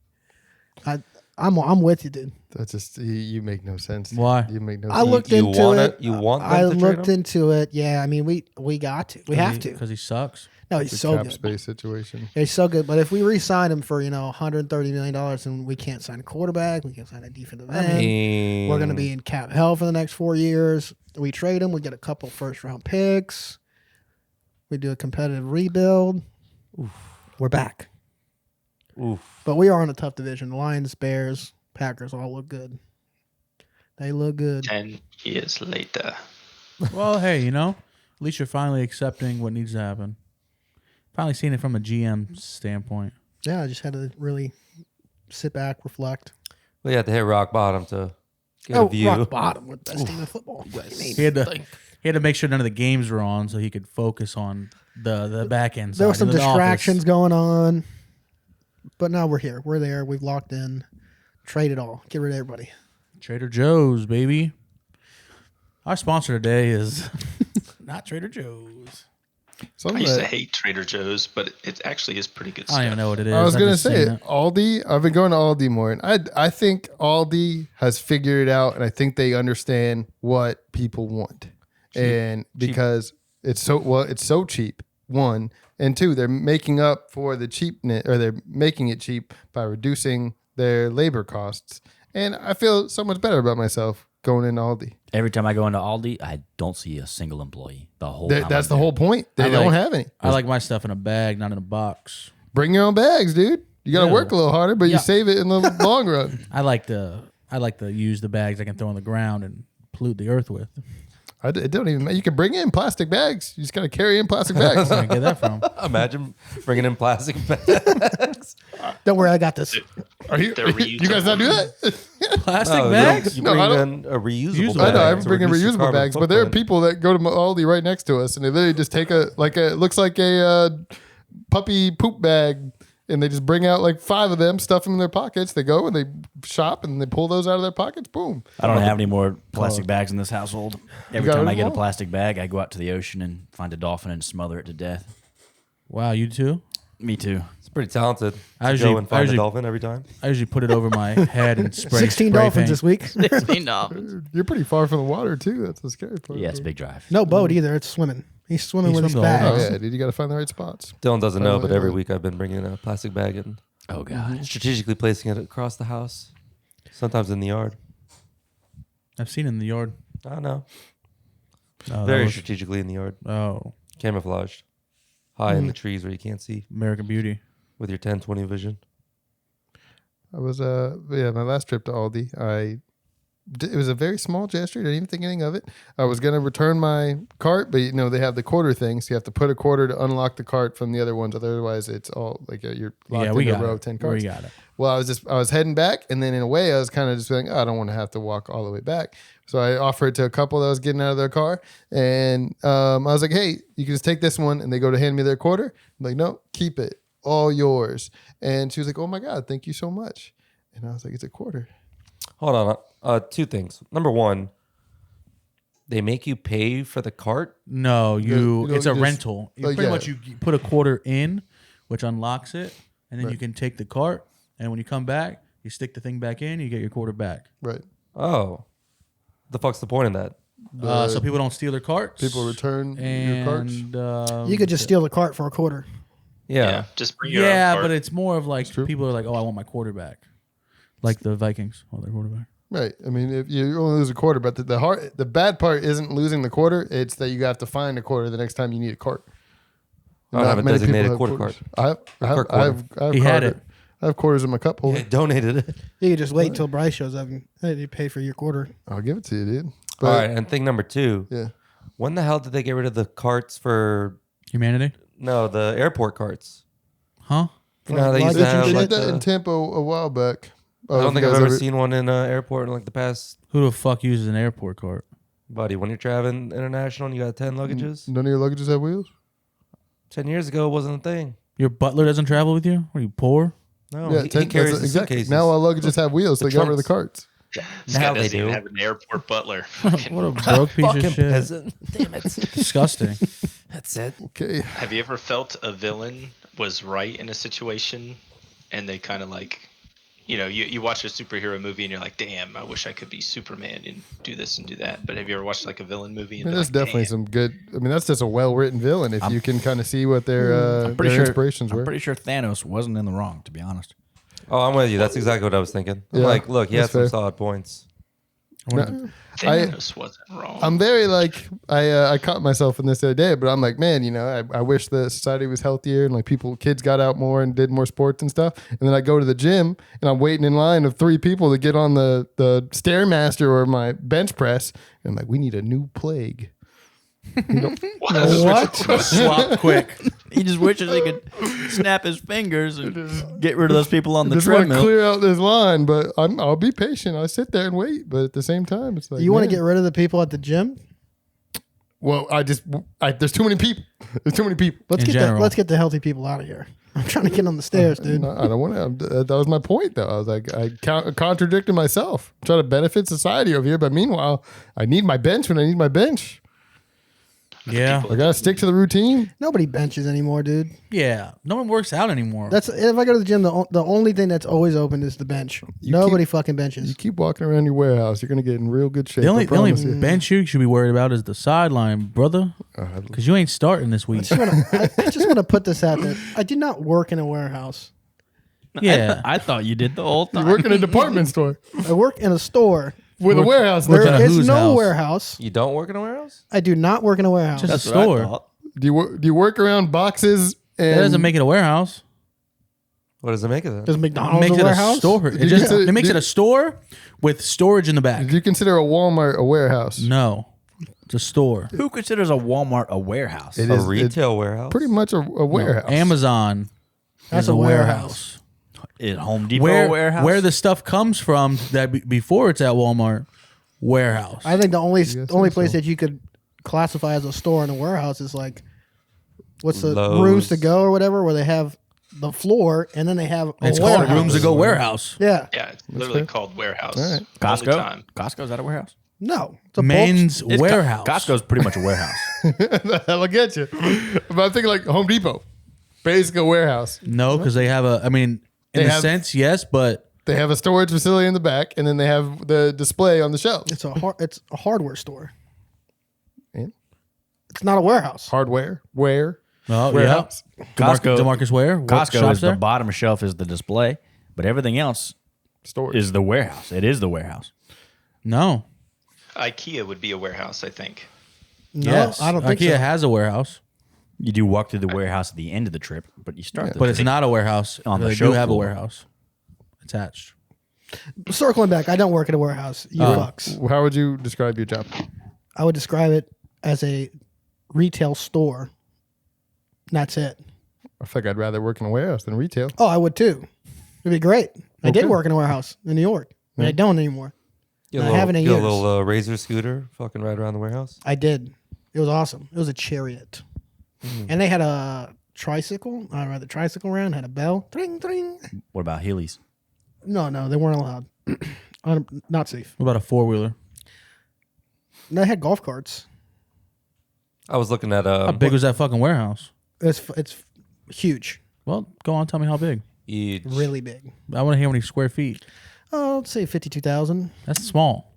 I'm with you, dude. That's just you make no sense. Why? You make no I sense. looked You into want it. You want them I to trade looked him? into it. Yeah, I mean we got to. We have to. Because he sucks. No, he's the so cap good. space situation. He's so good. But if we re-sign him for $130 million, and we can't sign a quarterback, we can't sign a defensive end. We're going to be in cap hell for the next 4 years. We trade him. We get a couple first-round picks. We do a competitive rebuild. We're back. Oof. But we are in a tough division. Lions, Bears, Packers all look good. They look good. 10 years later. Well, hey, at least you're finally accepting what needs to happen. Finally seeing it from a GM standpoint. Yeah, I just had to really sit back, reflect. Well, you have to hit rock bottom to get a view. Rock bottom with best team in football. He had to make sure none of the games were on so he could focus on the back end. There were some the distractions office. going on, but now we're here. We're there. We've locked in. Trade it all. Get rid of everybody. Trader Joe's, baby. Our sponsor today is not Trader Joe's. I used to hate Trader Joe's, but it actually is pretty good I stuff. don't even know what it is. I was going to say it. Aldi. I've been going to Aldi more, and I think Aldi has figured it out, and I think they understand what people want, and because it's so cheap. One and two, they're making up for the cheapness, or they're making it cheap by reducing their labor costs, and I feel so much better about myself going into Aldi. Every time I go into Aldi, I don't see a single employee the whole time. That's the whole point. They don't have any. I like my stuff in a bag, not in a box. Bring your own bags, dude. You got to Yeah. work a little harder, but Yeah. you save it in the long run. I like to use the bags I can throw on the ground and pollute the earth with. It don't even matter. You can bring in plastic bags. You just got to carry in plastic bags. Where I get that from? Imagine bringing in plastic bags. Don't worry, I got this. You guys not do that? Plastic No, bags? You No, bring I don't- in a reusable Usable. bag. I know. I'm to bringing reduce your reusable carbon bags, but there are footprint. people that go to Aldi right next to us, and they literally just take it looks like a puppy poop bag, and they just bring out like 5 of them, stuff them in their pockets. They go and they shop, and they pull those out of their pockets. Boom. I don't have any more plastic bags in this household. Every got time rid I of get a them all? plastic bag, I go out to the ocean and find a dolphin and smother it to death. Wow, you too? Me too. It's pretty talented. I I usually- go and I find usually- a dolphin every time. I usually put it over my head and spray 16 spray dolphins paint. this week. 16 dolphins. You're pretty far from the water too. That's the scary part. Yeah, it's a big drive. No boat either. It's swimming. He's swimming He with his swims all bags. Oh yeah, dude. You got to find the right spots. Dylan doesn't know, Oh, but yeah. every week I've been bringing a plastic bag and Oh, God. strategically placing it across the house. Sometimes in the yard. I've seen it in the yard. I don't know. Oh, that Very was- strategically in the yard. oh, Camouflaged. High in the trees where you can't see American Beauty. with your 10/20 vision. I was my last trip to Aldi. It was a very small gesture. I didn't even think anything of it. I was gonna return my cart, but they have the quarter thing, so you have to put a quarter to unlock the cart from the other ones. Otherwise, it's all like you're locked Yeah, we in a got row it. of 10 We carts. got it. Well, I was heading back, and then in a way, I was kind of just feeling, I don't want to have to walk all the way back. So I offered to a couple that was getting out of their car, and I was like, hey, you can just take this one, and they go to hand me their quarter. I'm like, no, keep it, all yours. And she was like, oh my God, thank you so much. And I was like, it's a quarter. Hold on. 2 things. Number 1, they make you pay for the cart. No, you it's a just- rental. like, Pretty yeah. much you put a quarter in, which unlocks it, and then you can take the cart. And when you come back, you stick the thing back in, you get your quarter back. Right. Oh. The fuck's the point in that? So people don't steal their carts. People return your carts. And You could just steal the cart for a quarter. Yeah. Just bring your own yeah, cart. but it's more of like true. people are like, oh, I want my quarter back, like the Vikings want their quarterback. Right. I mean, if you only lose a quarter, but the bad part isn't losing the quarter. It's that you have to find a quarter the next time you need a cart. I don't have a many people designated have quarter quarters. cart. I have He had it. I have quarters in my cup holder. Yeah, donated it. You could just wait until Bryce shows up and hey, you pay for your quarter. I'll give it to you, dude. But, All right. And thing number 2, Yeah. when the hell did they get rid of the carts for, Humanity, the airport carts? huh? You know how they used to Luggage and have They like did that in the, Tampa a while back. I don't think I've ever seen one in an airport in like the past. Who the fuck uses an airport cart? Buddy, when you're traveling international and you got 10 luggages, None of your luggages have wheels? 10 years ago it wasn't a thing. Your butler doesn't travel with you? Are you poor? No, Yeah, he 10 carries that's the exactly. suitcases. Now all luggages have wheels. So The they got rid of the trunks. carts. This Now guy they doesn't even do. have an airport butler. What a broke piece Fucking of shit. peasant. Damn it. Disgusting. That's it. Okay. Have you ever felt a villain was right in a situation and they kind of like, you watch a superhero movie and you're like, damn, I wish I could be Superman and do this and do that. But have you ever watched like a villain movie? And I mean, been that's like, definitely "Damn." some good. I mean, that's just a well-written villain. If you can kind of see what their I'm pretty their sure inspirations I'm were. pretty sure Thanos wasn't in the wrong, to be honest. Oh, I'm with you. That's exactly what I was thinking. I'm Yeah, like, look, he had that's some fair. solid points. No, Thanos wasn't wrong. I'm very like I caught myself in this the other day, but I'm like, man, I wish the society was healthier and like kids got out more and did more sports and stuff. And then I go to the gym and I'm waiting in line of 3 people to get on the Stairmaster or my bench press. And I'm like, we need a new plague. What? Swap quick. He just wishes he could snap his fingers and get rid of those people on the Just want to treadmill. clear out this line, but I'll be patient. I'll sit there and wait. But at the same time, it's like You want to man. get rid of the people at the gym? Well, there's too many people. There's too many people. Let's In get general. let's get the healthy people out of here. I'm trying to get on the stairs, dude. No, I don't want to. That was my point, though. I was like, contradicted myself. I'm trying to benefit society over here, but meanwhile, I need my bench when I need my bench. Yeah. I gotta stick to the routine. Nobody benches anymore, dude. Yeah. No one works out anymore. That's if I go to the gym, the only thing that's always open is the bench. Nobody fucking You benches. keep walking around your warehouse, you're gonna get in real good shape. the only I promise you. bench you should be worried about is the sideline, brother. Because you ain't starting this week. I just want to put this out there. I do not work in a warehouse. Yeah. I thought you did the whole You time. work in a department store I work in a store. with a warehouse. There in a is whose no house? warehouse. You don't work in a warehouse? I do not work in a warehouse. Just That's a what I store. thought. Do you work around boxes? And That doesn't make it a warehouse. What does it make of that? Does It McDonald's makes a it a warehouse? store. you It just consider- it makes do- it a store with storage in the back. Do you consider a Walmart a warehouse? No. It's a store. Who considers a Walmart a warehouse? It A is retail warehouse? pretty much a warehouse. Amazon That's is a a warehouse. Is Home Depot Where a warehouse? where the stuff comes from that before it's at Walmart, warehouse. I think the only think place so. that you could classify as a store and a warehouse is like, what's the Lowe's. rooms to go or whatever, where they have the floor and then they have a It's warehouse. called rooms to go warehouse. Yeah. Yeah, it's literally called warehouse. All right. Only Costco? time. Costco's that a warehouse? No. It's a Men's It's warehouse. Costco's pretty much a warehouse. I'll get you. But I'm thinking like Home Depot, basically a warehouse. No, because they have a. I mean, in They a have- sense, yes, but They have a storage facility in the back, and then they have the display on the shelf. It's a hardware store. And It's not a warehouse. hardware, where oh warehouse. yeah, Costco- Demarcus Ware. Costco shops is the there? bottom shelf is the display, but everything else Storage. is the warehouse. It is the warehouse. No. IKEA would be a warehouse, I think. No, Yes, I don't think IKEA so. has a warehouse, You do walk through the warehouse at the end of the trip, but you start. but it's not a warehouse. On the They show do have a floor. warehouse attached. Circling back, I don't work at a warehouse. You fucks. How would you describe your job? I would describe it as a retail store. That's it. I think I'd rather work in a warehouse than retail. Oh, I would too. It'd be great. I did Okay. work in a warehouse in New York, but I don't anymore. Get I a little, haven't in get a years. little Razor scooter, fucking ride around the warehouse. I did. It was awesome. It was a chariot. And they had a tricycle. I rode the tricycle around, had a bell. Tring, tring. What about Heelys? No, they weren't allowed. Not safe. What about a 4-wheeler? They had golf carts. I was looking at How big was that fucking warehouse? It's huge. Well, go on, tell me how big. Really big. I want to hear how many square feet. Oh, let's say 52,000. That's small.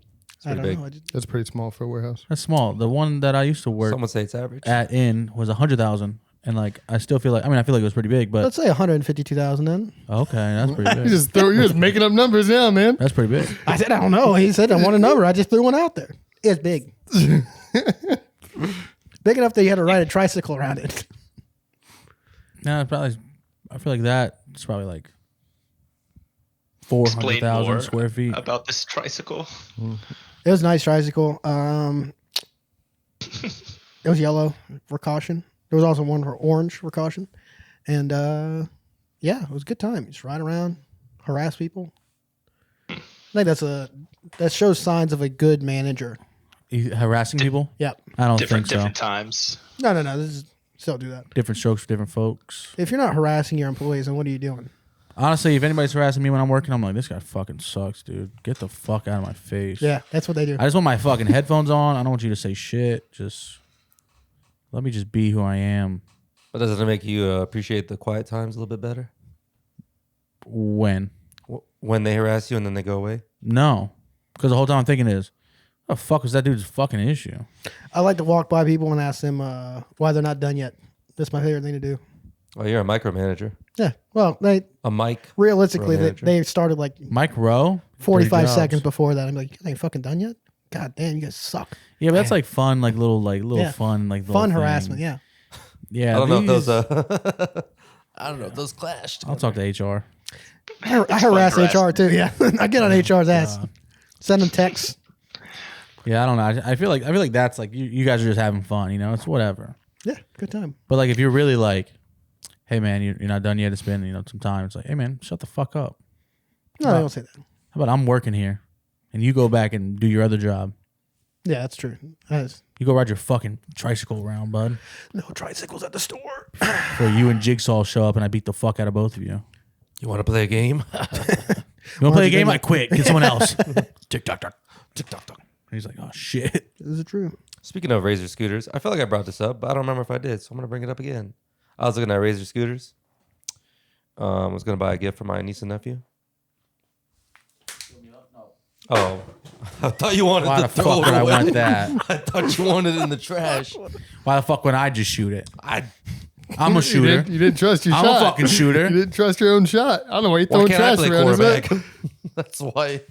I don't big. know. That's pretty small for a warehouse. That's small. The one that I used to work Some would say it's average. at in was 100,000, and like I still feel like I feel like it was pretty big, but Let's say 152,000 then. okay, that's pretty You big. you're just making up numbers now, man. That's pretty big. I said, I don't know. He said, I want a number. I just threw one out there. It's big. Big enough that you had to ride a tricycle around it. No, it's probably. I feel like that. It's probably like Explain 400,000 more square feet. about this tricycle. It was a nice tricycle. It was yellow for caution. There was also one for orange for caution. And yeah, it was a good time. You just ride around, harass people. I think that shows signs of a good manager. You harassing people? Yep. I don't Different think so. times. No. This is still do that. Different strokes for different folks. If you're not harassing your employees, then what are you doing? Honestly, if anybody's harassing me when I'm working, I'm like, this guy fucking sucks, dude. Get the fuck out of my face. Yeah, that's what they do. I just want my fucking headphones on. I don't want you to say shit. Just let me just be who I am. But doesn't it make you appreciate the quiet times a little bit better? When? When they harass you and then they go away? No. Because the whole time I'm thinking is, what the fuck was that dude's fucking issue? I like to walk by people and ask them why they're not done yet. That's my favorite thing to do. Oh, you're a micromanager. Yeah. Well, A mic. realistically, Manager. they started like Mike Rowe? 45 Dirty jobs. seconds before that. I'm like, you ain't fucking done yet? God damn, you guys suck. Yeah, but that's like fun, like little Yeah. fun, like little Fun thing. harassment, yeah. Yeah. I don't know if these- those. I don't know if those clashed. I'll talk to HR. I harass fun HR too, yeah. I get on HR's ass. Send them texts. Yeah, I don't know. I feel like that's like you guys are just having fun, you know? It's whatever. Yeah, good time. But like if you're really like hey man, you're not done yet. It's been some time. It's like, hey man, shut the fuck up. No, they don't say that. How about I'm working here, and you go back and do your other job. Yeah, that's true. You go ride your fucking tricycle around, bud. No tricycles at the store. Or you and Jigsaw show up and I beat the fuck out of both of you. You want to play a game? You want to play a game? I quit. Get someone else. Tick tock tock. Tick tock tock. He's like, oh shit. Is it true? Speaking of Razor scooters, I feel like I brought this up, but I don't remember if I did, so I'm gonna bring it up again. I was looking at Razor scooters. I was gonna buy a gift for my niece and nephew. Oh, I thought you wanted Why to the throw fuck it would I away. want that? I thought you wanted it in the trash. Why the fuck would I just shoot it? I I'm a shooter. You didn't trust your I'm shot. a fucking shooter. You didn't trust your own shot. I don't know why you why throwing can't I trash play around. Is quarterback? that? That's why.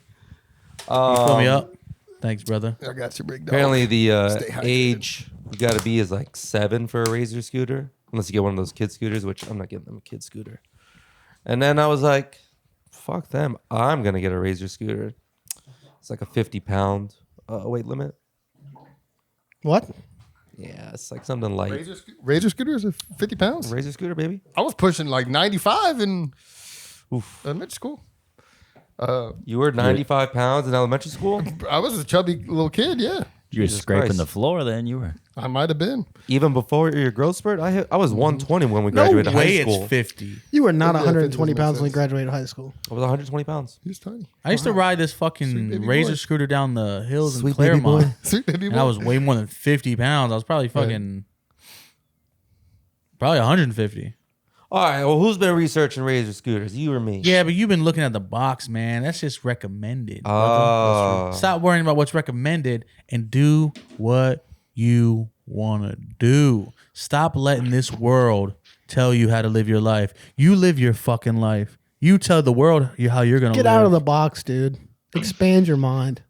Fill me up. Thanks, brother. I got you, big dog. Apparently, the Stay hydrated. age you got to be is like 7 for a Razor scooter, unless you get one of those kid scooters, which I'm not getting them a kid scooter. And then I was like, fuck them. I'm going to get a Razor scooter. It's like a 50-pound weight limit. What? Yeah, it's like something light. Razor scooters are 50 pounds. Razor scooter, baby. I was pushing like 95 in elementary school. You were 95 pounds in elementary school? I was a chubby little kid. Yeah, You were Jesus scraping Christ. the floor then. You were. I might have been. Even before your growth spurt? I was 120 when we No graduated way high school. it's 50. You were not Yeah, 120 50 pounds when you makes graduated high school. I was 120 pounds. He was tiny. I used to ride this Sweet fucking baby Razor boy. scooter down the hills Sweet in baby boy. Claremont. Sweet baby boy. And I was way more than 50 pounds. I was probably fucking... Probably 150. All right, well, who's been researching Razor scooters? You or me? Yeah, but you've been looking at the box, man. That's just recommended. Oh. Stop worrying about what's recommended and do what you want to do. Stop letting this world tell you how to live your life. You live your fucking life. You tell the world how you're going to live. Get out of the box, dude. Expand your mind.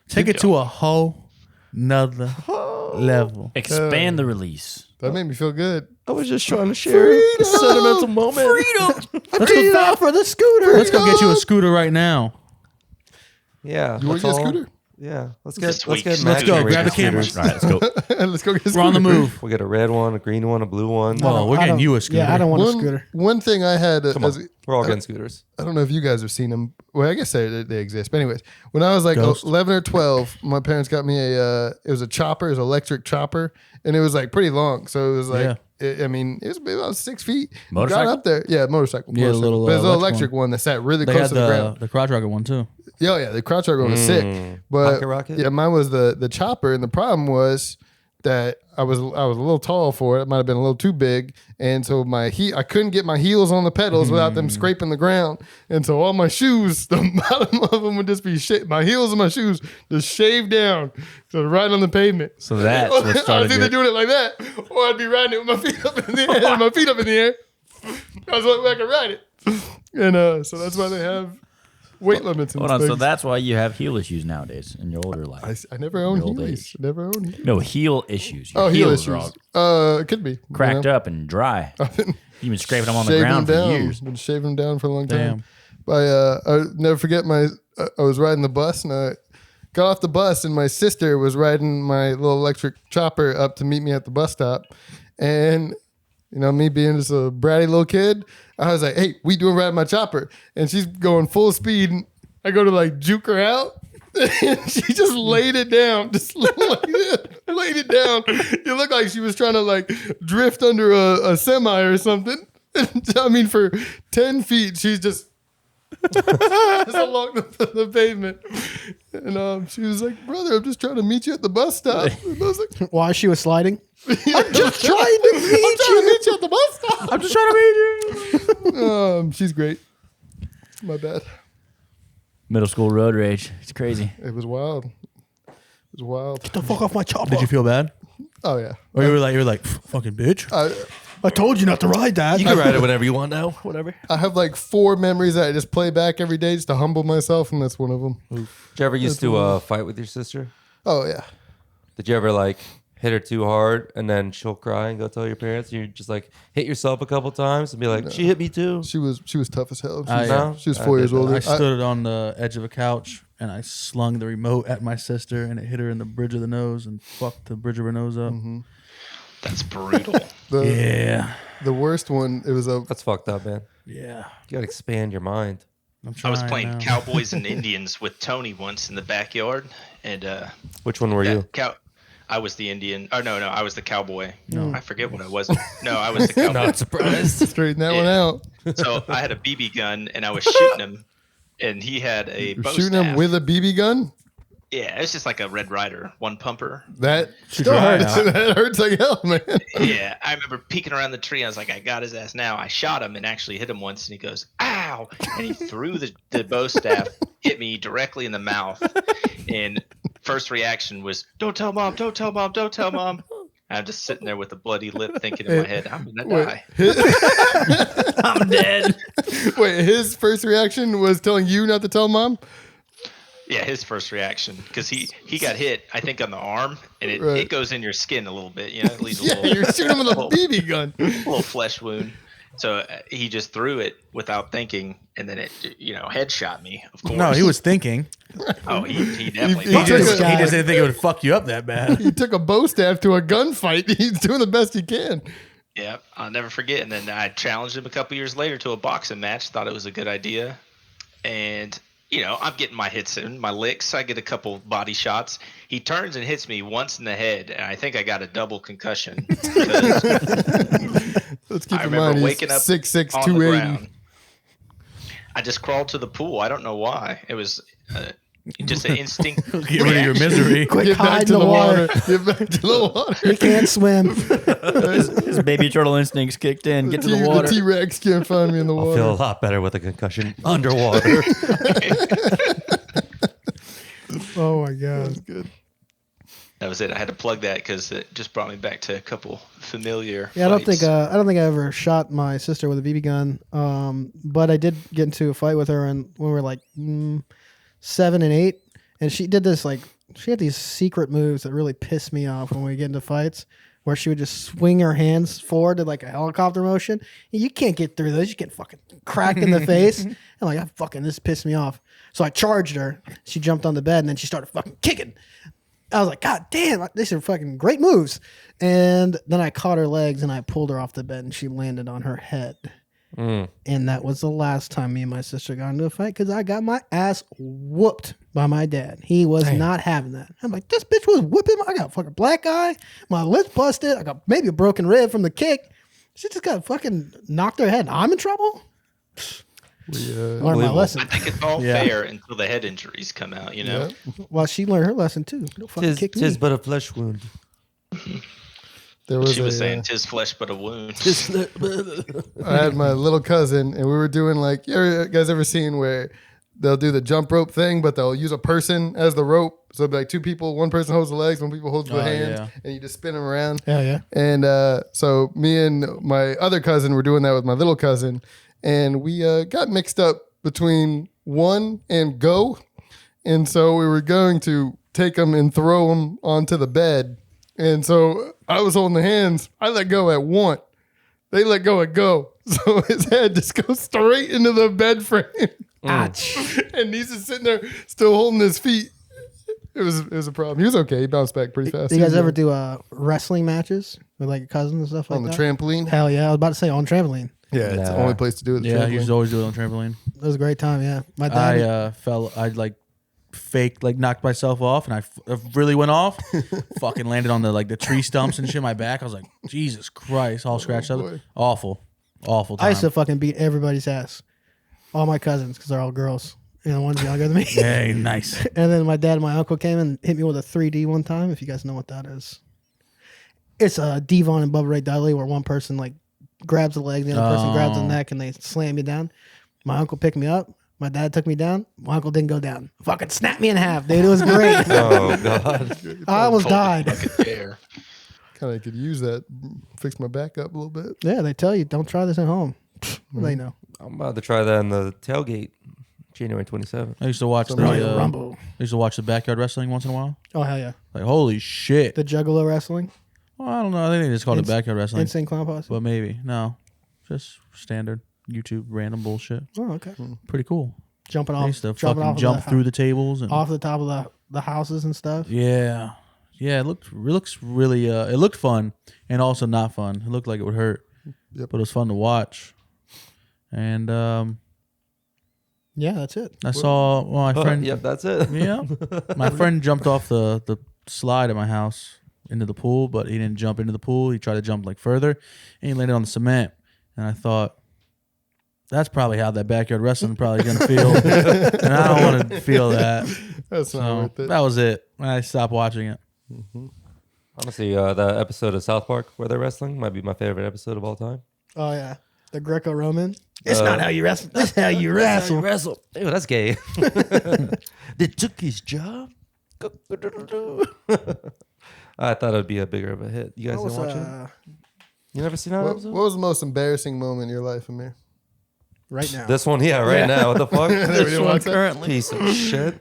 Take it to a whole nother level. Expand the release. That made me feel good. I was just trying to share a sentimental moment. Let's go for the scooter. Let's go get you a scooter right now. Yeah. You want to that's get a all. scooter? Yeah. Let's This get week. Let's Let's go. Grab the camera. All right, let's go. Let's go get a scooter. We're on the move. We'll get a red one, a green one, a blue one. Oh, we're I getting don't- you a scooter. Yeah, I don't want a scooter. One thing I had, Come on. We're all getting scooters. I don't know if you guys have seen them. Well, I guess they exist. But anyways, when I was like Ghost. 11 or 12, my parents got me it was a chopper, it was an electric chopper, and it was like pretty long. So it was like, it was about 6 feet. Motorcycle? Got up there. Yeah, motorcycle. Yeah, motorcycle. little, but it was an electric electric one that sat really They close had to the ground. the crotch rocket one too. Yeah, the crotch rocket one was sick. But Pocket rocket? yeah, mine was the chopper, and the problem was that I was a little tall for it. It might have been a little too big, and so I couldn't get my heels on the pedals without them scraping the ground. And so all my shoes, the bottom of them would just be my heels and my shoes just shaved down, so right on the pavement. So that's what I was started either your... doing it like that, or I'd be riding it with my feet up in the air. My feet up in the air. I was like, I could ride it, and so that's why they have weight limits. And Hold on, so things. that's why you have heel issues nowadays in your older life. I never owned Your old heels. age. Never owned heels. No, heel issues. Your Oh, heel heels are issues. all It could be cracked up and dry. You've been scraping them on the Shaving ground them for down. years. Been shaving them down for a long Damn. time. I never forget I was riding the bus and I got off the bus and my sister was riding my little electric chopper up to meet me at the bus stop, and me being just a bratty little kid, I was like, "Hey, we doing riding my chopper?" And she's going full speed. And I go to like juke her out. And she just laid it down, just like that, laid it down. It looked like she was trying to like drift under a semi or something. I mean, for 10 feet, she's just along the pavement. And she was like, "Brother, I'm just trying to meet you at the bus stop." And I was like, While she was sliding. "I'm just trying to meet you at the bus stop." I'm just trying to meet you. She's great. My bad. Middle school road rage. It's crazy. It was wild. It was wild. Get the fuck off my chopper. Did you feel bad? Oh yeah. Or you were like, fucking bitch? I told you not to ride that. You can ride it whenever you want now. Whatever. I have like 4 memories that I just play back every day just to humble myself, and that's one of them. Did you ever used to fight with your sister? Oh yeah. Did you ever like hit her too hard and then she'll cry and go tell your parents? You just like hit yourself a couple times and be like, "She hit me too." She was tough as hell. I- She was 4 years older. I stood on the edge of a couch and I slung the remote at my sister and it hit her in the bridge of the nose and fucked the bridge of her nose up. That's brutal. The- Yeah. The worst one, it was a That's fucked up, man. Yeah. You gotta expand your mind. I was trying playing now. Cowboys and Indians with Tony once in the backyard, and Which one were you? I was the Indian. Oh no, I was the cowboy. No, I forget what I was. No, I was the cowboy. Not surprised. straighten that one out. So I had a BB gun, and I was shooting him, and he had a bow Shooting him staff. with a BB gun? Yeah, it's just like a Red Ryder, one pumper. That Still try hurts. now. that hurts like hell, man. Yeah, I remember peeking around the tree. I was like, I got his ass now. I shot him and actually hit him once, and he goes, ow! And he threw the bow staff, hit me directly in the mouth. And first reaction was, don't tell mom, don't tell mom, don't tell mom. I'm just sitting there with a bloody lip thinking in my head, I'm going to die. I'm dead. Wait, his first reaction was telling you not to tell mom? Yeah, his first reaction, because he got hit, I think, on the arm, and Right. it goes in your skin a little bit. You know, it leaves a Yeah, little, you're shooting him with a little, BB gun. little flesh wound. So he just threw it without thinking, and then it, headshot me. Of course. No, he was thinking. Oh, he definitely. He thought it. just- He just didn't think it would fuck you up that bad. He took a bow staff to a gunfight. He's doing the best he can. Yeah, I'll never forget. And then I challenged him a couple years later to a boxing match. Thought it was a good idea, and I'm getting my hits in, my licks. I get a couple body shots. He turns and hits me once in the head, and I think I got a double concussion. because Let's keep I in remember mind he's waking up 6'6", on the 280. ground. I just crawled to the pool. I don't know why. It was just an instinct. Get rid of your misery. Quick, Get back hide to in the the water. Get back to the water. He can't swim. His baby turtle instincts kicked in. Get to the water. The T-Rex can't find me in the I'll water. feel a lot better with a concussion underwater. Oh my god. Good. That was it. I had to plug that because it just brought me back to a couple familiar. Yeah, I don't fights. think I ever shot my sister with a BB gun. But I did get into a fight with her, and when we were like 7 and 8, and she did this she had these secret moves that really pissed me off when we get into fights, where she would just swing her hands forward to like a helicopter motion. You can't get through those. You get fucking cracked in the face. And this pissed me off. So I charged her. She jumped on the bed, and then she started fucking kicking. I was like, God damn, these are fucking great moves. And then I caught her legs and I pulled her off the bed and she landed on her head. And that was the last time me and my sister got into a fight because I got my ass whooped by my dad. He was not having that. I'm like, this bitch was whooping. I got a fucking black eye. My lips busted. I got maybe a broken rib from the kick. She just got fucking knocked her head. I'm in trouble. Learned my Unbelievable. lesson. I think it's all fair until the head injuries come out. Yeah. Well, she learned her lesson too. Don't fucking kick me. Tis but a flesh wound. There was She was saying, "'Tis flesh but a wound." I had my little cousin, and we were doing you guys ever seen where they'll do the jump rope thing, but they'll use a person as the rope. So it'll be like two people, one person holds the legs, one people holds the hands, and you just spin them around. Hell yeah. And so me and my other cousin were doing that with my little cousin, and we got mixed up between one and go. And so we were going to take them and throw them onto the bed. And so I was holding the hands. I let go at one. They let go at go. So his head just goes straight into the bed frame. Ouch. And he's just sitting there still holding his feet. It was a problem. He was okay. He bounced back pretty fast. Do you guys ever do wrestling matches with like your cousins and stuff like on the that? trampoline? Hell yeah. I was about to say on trampoline. Yeah, it's the only place to do it. Yeah, I used to always do it on trampoline. It was a great time, yeah. My dad I faked, knocked myself off, and I really went off. Fucking landed on the tree stumps and shit. My back. I was like, Jesus Christ, all scratched up. boy. Awful time. I used to fucking beat everybody's ass. All my cousins, because they're all girls. The one's younger than me. Hey, nice. And then my dad and my uncle came and hit me with a 3D one time, if you guys know what that is. It's a Devon and Bubba Ray Dudley where one person grabs the leg, the other person grabs the neck, and they slam you down. My uncle picked me up. My dad took me down. My uncle didn't go down. Fucking snapped me in half, dude. It was great. Oh God. I almost died. Chair. Kind of could use that, fix my back up a little bit. Yeah, they tell you, don't try this at home. They know. I'm about to try that in the tailgate, January 27th. I used to watch Royal Rumble. I used to watch the backyard wrestling once in a while. Oh, hell yeah. Holy shit. The Juggalo wrestling. Well, I don't know. I think they just called it backyard wrestling. Insane Clown Posse. But maybe. No. Just standard YouTube random bullshit. Oh, okay. Pretty cool. Jumping I off. used to jumping fucking off jump of the, through the tables and off the top of the houses and stuff. yeah. Yeah, it looks really it looked fun and also not fun. It looked like it would hurt. Yep. but it was fun to watch. And Yeah, that's it. I saw my friend. Yep, that's it. Yeah, my friend jumped off the slide at my house into the pool, but he didn't jump into the pool. He tried to jump like further, and he landed on the cement. And I thought, that's probably how that backyard wrestling probably going to feel, and I don't want to feel that. That's not So worth it. that was it. I stopped watching it. Honestly, the episode of South Park where they're wrestling might be my favorite episode of all time. Oh yeah, the Greco-Roman. It's not how you wrestle. That's how you wrestle. Wrestle. Ew, that's gay. They took his job. I thought it'd be a bigger of a hit. You guys didn't watch it? You never seen that What episode? was the most embarrassing moment in your life, Amir? Right now. This one, yeah, right now. What the fuck? This one currently. Piece of shit.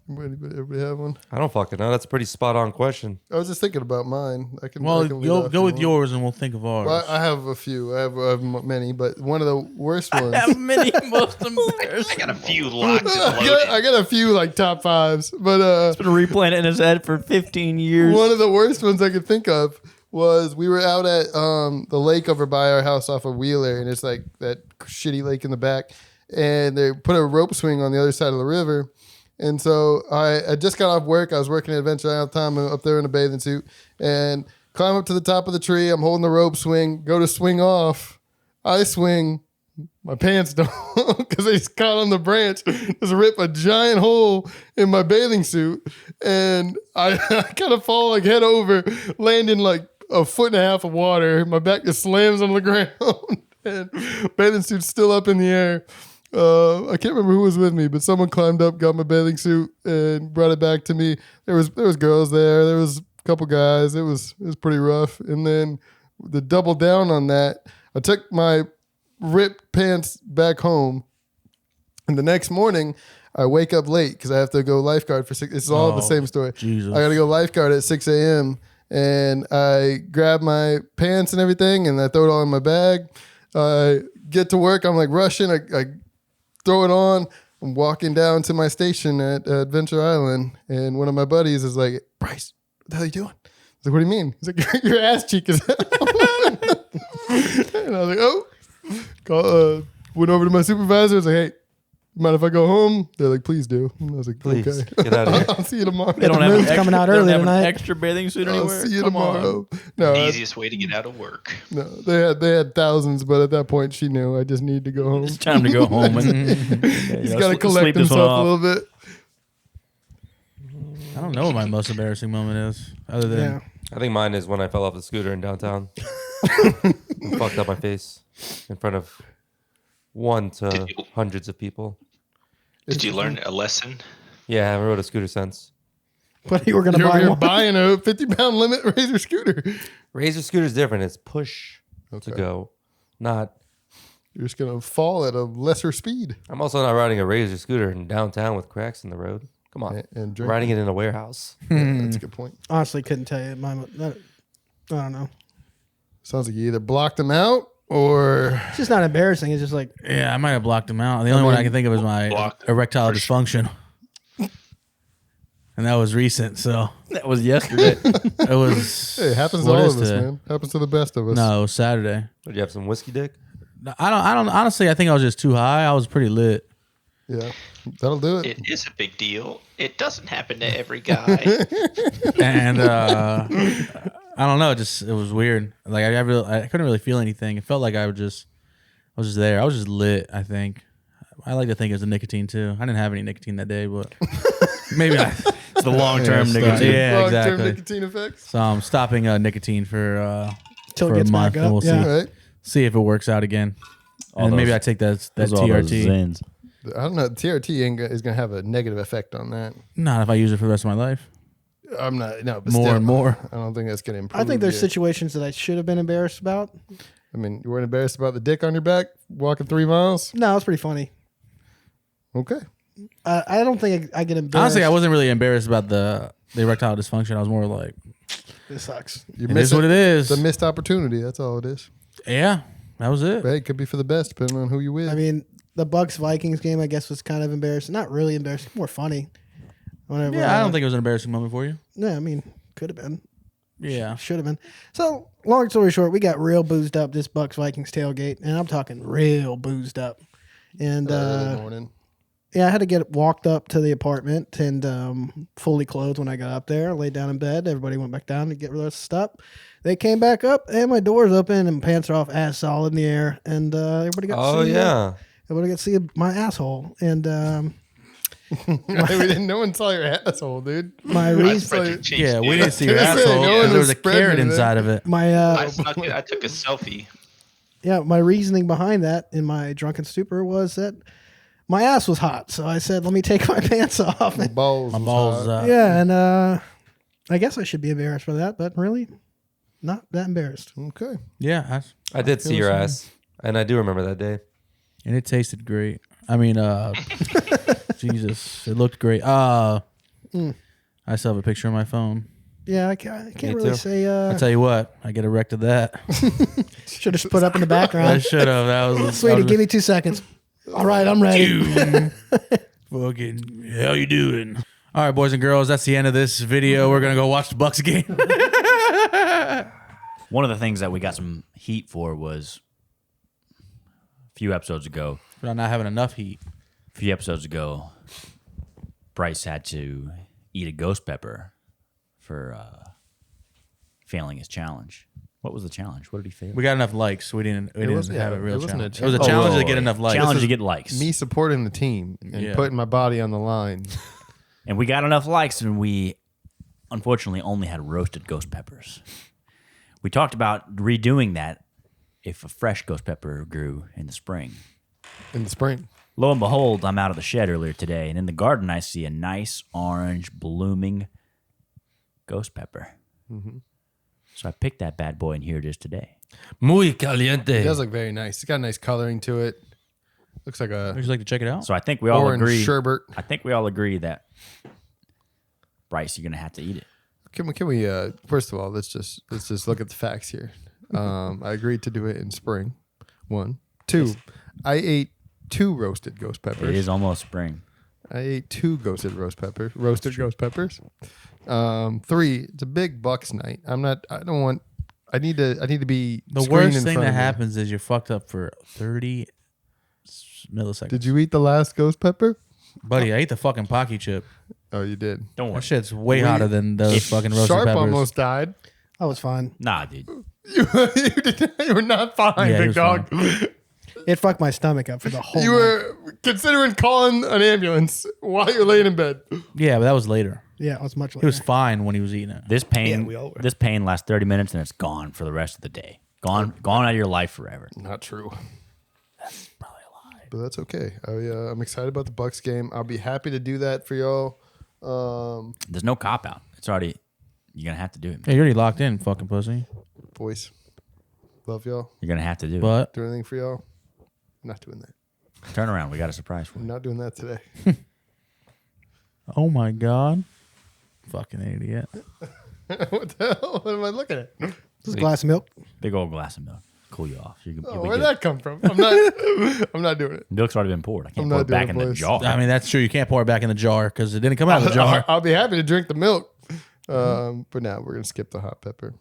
Everybody have one? I don't fucking know. That's a pretty spot on question. I was just thinking about mine. I can Well, lead off go if with you want. yours, and we'll think of ours. Well, I have a few. I have many, but one of the worst ones. many most embarrassing. I got a few locked and I loaded. got a few like top fives, but Been replaying it in his head for 15 years. one of the worst ones I could think of was we were out at the lake over by our house off of Wheeler, and it's like that shitty lake in the back, and they put a rope swing on the other side of the river. And so I just got off work. I was working at Adventure Island time up there in a bathing suit, and climb up to the top of the tree. I'm holding the rope swing, go to swing off. I swing. My pants don't because they just caught on the branch. Just rip a giant hole in my bathing suit, and I kind of fall like head over, land in like a foot and a half of water. My back just slams on the ground, and bathing suit's still up in the air. I can't remember who was with me, but someone climbed up, got my bathing suit, and brought it back to me. There was girls there. There was a couple guys. It was pretty rough. And then the double down on that, I took my ripped pants back home, and the next morning I wake up late because I have to go lifeguard for 6. It's all the same story. Jesus. I got to go lifeguard at 6 a.m. and I grab my pants and everything, and I throw it all in my bag. I get to work. I'm like rushing. I throw it on. I'm walking down to my station at Adventure Island, and one of my buddies is like, "Bryce, what the hell are you doing?" I was like, "What do you mean?" He's like, "Your ass cheek is out." And I was like, "Oh." Went over to my supervisor. I was like, "Hey, mind if I go home?" They're like, "Please do." And I was like, Please, "Okay, get out of here." I'll see you tomorrow." They don't The have moon's coming out early tonight. An extra bathing suit I'll anywhere. see you Come on. tomorrow. No, Easiest way to get out of work. no, they had thousands, but at that point, she knew I just needed to go home. It's time to go home. And, He's got to collect himself a little bit. I don't know what my most embarrassing moment is, other than Yeah. I think mine is when I fell off the scooter in downtown and fucked up my face in front of one to Did you- hundreds of people. Did you learn a lesson? Yeah, I haven't rode a scooter since. But you were gonna You're, buy you're one. buying a 50-pound limit Razor scooter. Razor scooter is different. It's push to go, not. You're just gonna fall at a lesser speed I'm also not riding a Razor scooter in downtown with cracks in the road. Come on, and drink. riding it in a warehouse. Yeah, that's a good point. Honestly, couldn't tell you. I don't know. Sounds like you either blocked them out or It's just not embarrassing. It's just like yeah, I might have blocked him out. The only one I can think of is my Blocked erectile for sure. dysfunction, and that was recent. So That was yesterday. it was. hey, it happens to what all is of us, today? man. Happens to the best of us. No, it was Saturday. Did you have some whiskey dick? I don't. Honestly, I think I was just too high. I was pretty lit. Yeah, that'll do it. It is a big deal. It doesn't happen to every guy. And I don't know, it was weird. Like I couldn't really feel anything. It felt like I was just there. I was just lit. I think. I like to think it was the nicotine too. I didn't have any nicotine that day, but maybe It's the long-term Yeah, nicotine. yeah, Long-term exactly. nicotine effects. So I'm stopping nicotine for till for it gets a month, back and up. we'll see. Yeah. All right. See if it works out again. All And those- maybe I take that Those all those TRT. Zins. I don't know. TRT is gonna have a negative effect on that. Not if I use it for the rest of my life. I'm not. No, but More still, and more. I don't think that's gonna improve. I think there's you. situations that I should have been embarrassed about. I mean, you weren't embarrassed about the dick on your back walking 3 miles. No, it's pretty funny. Okay. I don't think I get embarrassed. Honestly, I wasn't really embarrassed about the erectile dysfunction. I was more like, This sucks. You it is what it is. It's a missed opportunity. That's all it is. Yeah, that was it. But hey, it could be for the best depending on who you with. I mean, the Bucs Vikings game, I guess, was kind of embarrassing. Not really embarrassing, more funny. Whenever, Yeah, I don't think it was an embarrassing moment for you. Yeah, I mean, could have been. Yeah. Should have been. So, long story short, we got real boozed up this Bucs Vikings tailgate, and I'm talking real boozed up. And Early morning. yeah, I had to get walked up to the apartment and fully clothed when I got up there. Laid down in bed. Everybody went back down to get rid of the stuff. They came back up, and my door's open, and pants are off, ass solid in the air, and everybody got to see. Everybody got to see my asshole, and No one saw your asshole, dude. my I reason. spread your cheeks, Yeah, we dude. didn't see your I was gonna say, asshole. no one There was was a spreading carrot it. inside of it. I snuck it. I took a selfie. My reasoning behind that in my drunken stupor was that my ass was hot, so I said, "Let me take my pants off." My balls. My was balls. hot. Yeah, and I guess I should be embarrassed for that, but really, not that embarrassed. Okay. Yeah, I did see your ass, and I do remember that day. and it tasted great. I mean, Jesus, it looked great. I still have a picture on my phone. Yeah, I can't Me really too. say. I tell you what, I get erected that. Should have just put up in the I background. should have. That was Sweetie, give me 2 seconds. All right, I'm ready. Fucking, how you doing? All right, boys and girls, that's the end of this video. We're gonna go watch the Bucs game. One of the things that we got some heat for was a few episodes ago. For not having enough heat. A few episodes ago, Bryce had to eat a ghost pepper for failing his challenge. What was the challenge? What did he fail? We got enough likes. We didn't have a real wasn't a challenge. It was a challenge. challenge to Oh, get enough likes. Challenge to get likes. Me supporting the team and Yeah. putting my body on the line. And we got enough likes, and we unfortunately only had roasted ghost peppers. We talked about redoing that if a fresh ghost pepper grew in the spring. In the spring. Lo and behold, I'm out of the shed earlier today, and in the garden I see a nice orange blooming ghost pepper. So I picked that bad boy, and here it is today. Muy caliente. It does look very nice. It's got a nice coloring to it. Looks like a Would you like to check it out? So I think we all orange agree. sherbet. I think we all agree that Bryce, you're gonna have to eat it. Can we first of all, let's just look at the facts here. I agreed to do it in spring. 1. 2, I ate 2 roasted ghost peppers. It is almost spring. I ate 2 roasted ghost peppers. 3, it's a big Bucs night. I need to be The screened worst in thing front that of me. happens is you're fucked up for 30 milliseconds. Did you eat the last ghost pepper? Buddy, I ate the fucking Pocky chip. Oh, you did. Don't worry. That shit's way hotter than those fucking roasted Sharpe peppers. almost died. I was fine. Nah, dude. You were not fine, Yeah, he big was dog. It fucked my stomach up for the whole You night. were considering calling an ambulance while you're laying in bed. Yeah, but that was later. Yeah, it was much later. He was fine when he was eating it. This pain, we all were. this pain lasts 30 minutes and it's gone for the rest of the day. Gone out of your life forever. Not true. Probably a lie. But that's okay. I'm excited about the Bucs game. I'll be happy to do that for y'all. There's no cop out. It's already. You're gonna have to do it. Man. Yeah, you're already locked in, fucking pussy. Boys, love y'all. You're gonna have to do it. But Do anything for y'all. Not doing that. Turn around. We got a surprise for I'm you. not doing that today. oh my god, fucking idiot. What the hell? What am I looking at? This is a glass of milk. Big old glass of milk. Cool you off. You'll Oh, be where'd good. that come from? I'm not doing it. Milk's already been poured. I can't I'm pour not it back doing in it, the boys. jar. I mean, that's true. You can't pour it back in the jar because it didn't come out of the jar. I'll be happy to drink the milk. But now we're gonna skip the hot pepper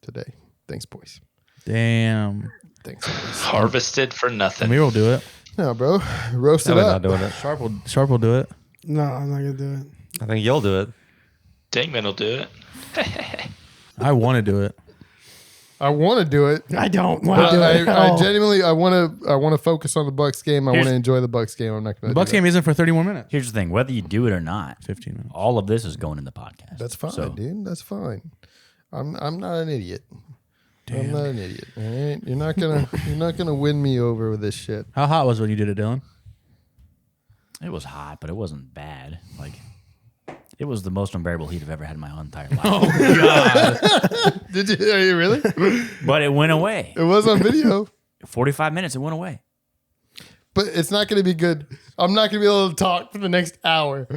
today. Thanks, boys. Damn. Thanks. Boys. Harvested for nothing. Amir will do it. No, bro. Roast it I'm not up. doing it. Sharpe will do it. No, I'm not gonna do it. I think you'll do it. Dingman will do it. I want to do it. I want to do it. I don't want But to do it. I genuinely I want to focus on the Bucs game. I want Here's- to enjoy the Bucs game. I'm not going The to. Bucs game isn't for 30 more minutes. Here's the thing: whether you do it or not, 15 minutes. all of this is going in the podcast. That's fine, So, dude. That's fine. I'm not an idiot. I'm not an idiot. All right? You're not gonna win me over with this shit. How hot was it when you did it, Dylan? It was hot, but it wasn't bad. Like, it was the most unbearable heat I've ever had in my entire life. Did you? Are you really? But it went away. It was on video, 45 minutes, it went away. but it's not gonna be good. I'm not gonna be able to talk for the next hour.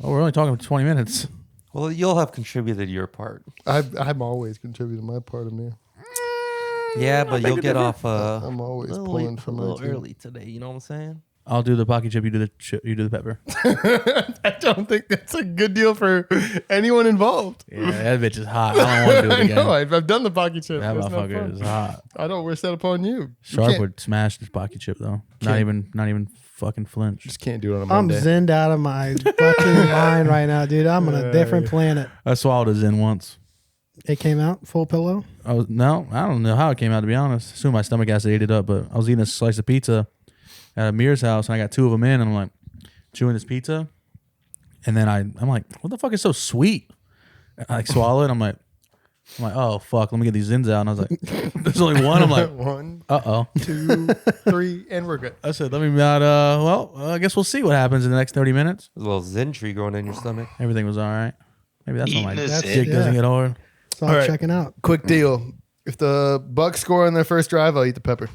Oh, we're only talking for 20 minutes. Well, you'll have contributed your part. I'm always contributing my part of me. Yeah, but you'll get off I'm always pulling from a my little team. early today. You know what I'm saying? I'll do the pocky chip. You do the you do the pepper. I don't think that's a good deal for anyone involved. Yeah, that bitch is hot. I don't want to do it I again. know. I've done the pocky chip. That It's not motherfucker fun. is hot. I don't wish that upon you. You Sharpe can't- would smash this pocky chip though. Not even fucking flinch. just can't do it on a I'm Monday. zenned out of my fucking mind right now, dude. I'm on a different planet. I swallowed a Zen once. It came out full pillow. I don't know how it came out, to be honest. Assume my stomach acid ate it up, but I was eating a slice of pizza at Amir's house, and I got 2 of them in, and I'm like chewing this pizza, and then I'm like, what the fuck is so sweet? I swallow it. I'm like, oh fuck, let me get these Zins out, and I was like, there's only one. I'm like, 1, uh-oh. 2, 3, and we're good. I said, let me not. I guess we'll see what happens in the next 30 minutes. There's a little Zen tree growing in your stomach. Everything was all right. Maybe that's why my Eating a dick Zen. doesn't Yeah. get hard. So I'm All right. checking out. Quick deal. If the Bucs score on their first drive, I'll eat the pepper.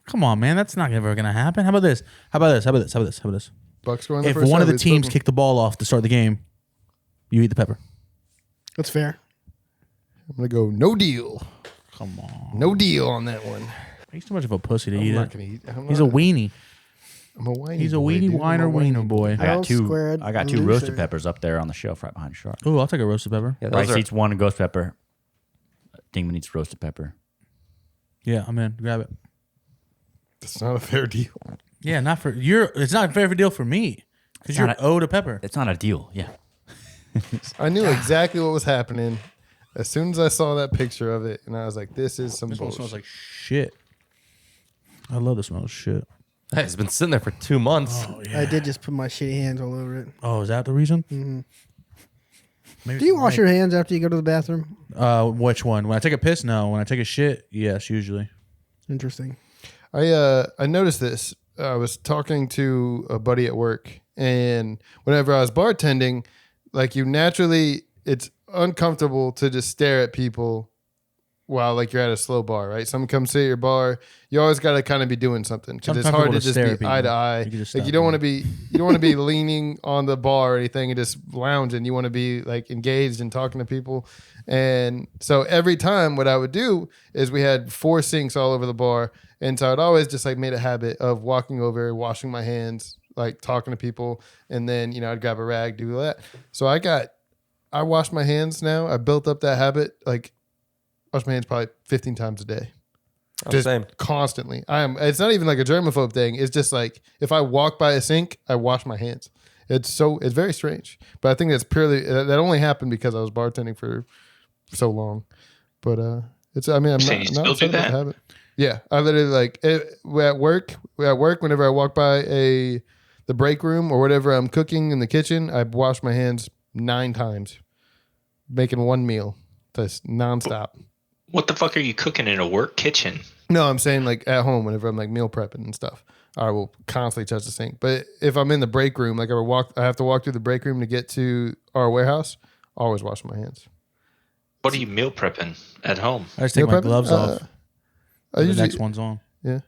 Come on, man, that's not ever gonna happen. How about this? How about this? Bucs score on the If first one of drive, the it's teams open. kick the ball off to start the game, you eat the pepper. That's fair. I'm going to go no deal. Come on. No deal on that one. He's too much of a pussy to I'm eat not it. going to eat. He's a weenie. I'm a whiny He's a boy, weenie dude. I'm whiner a whiny wiener boy. I got L two. squared I got 2 loser. roasted peppers up there on the shelf right behind Sharpe. Ooh, I'll take a roasted pepper. Yeah, Bryce those are, eats 1 ghost pepper. Dingman eats roasted pepper. Yeah, I'm in. Grab it. That's not a fair deal. Yeah, not for you're. It's not a fair deal for me because you're not a- owed a pepper. It's not a deal. Yeah. I knew exactly what was happening as soon as I saw that picture of it, and I was like, "This is some This one bullshit." smells like shit. I love the smell of shit. Hey, it's been sitting there for 2 months. Oh I did just put my shitty hands all over it. Oh, is that the reason? Mm-hmm. Maybe Do you wash your hands after you go to the bathroom? Which one? When I take a piss, no. When I take a shit, yes, usually. Interesting. I noticed this. I was talking to a buddy at work, and whenever I was bartending, like you naturally, it's uncomfortable to just stare at people while like you're at a slow bar, right? Someone comes to your bar, you always got to kind of be doing something because it's hard Uncomfortable to to just stare at be people. eye to eye. You can just Like stop you don't want to people. be, you don't want to be leaning on the bar or anything and just lounging. You want to be like engaged and talking to people. And so every time, what I would do is we had 4 sinks all over the bar, and so I'd always just like made a habit of walking over, washing my hands, like talking to people, and then I'd grab a rag, do that. So I wash my hands now. I built up that habit. Like wash my hands probably 15 times a day. Oh, Just same. constantly. It's not even like a germaphobe thing. It's just like if I walk by a sink, I wash my hands. It's very strange. But I think that's purely that only happened because I was bartending for so long. But I'm So not you still upset do about that? the habit. Yeah, I literally at work. Whenever I walk by the break room or whatever I'm cooking in the kitchen, I wash my hands 9 times, making one meal, just nonstop. What the fuck are you cooking in a work kitchen? No, I'm saying like at home whenever I'm like meal prepping and stuff, I will constantly touch the sink. But if I'm in the break room, like I have to walk through the break room to get to our warehouse, always wash my hands. What are you meal prepping at home? I just take Meal my prepping? gloves off. I The usually, next one's on. yeah.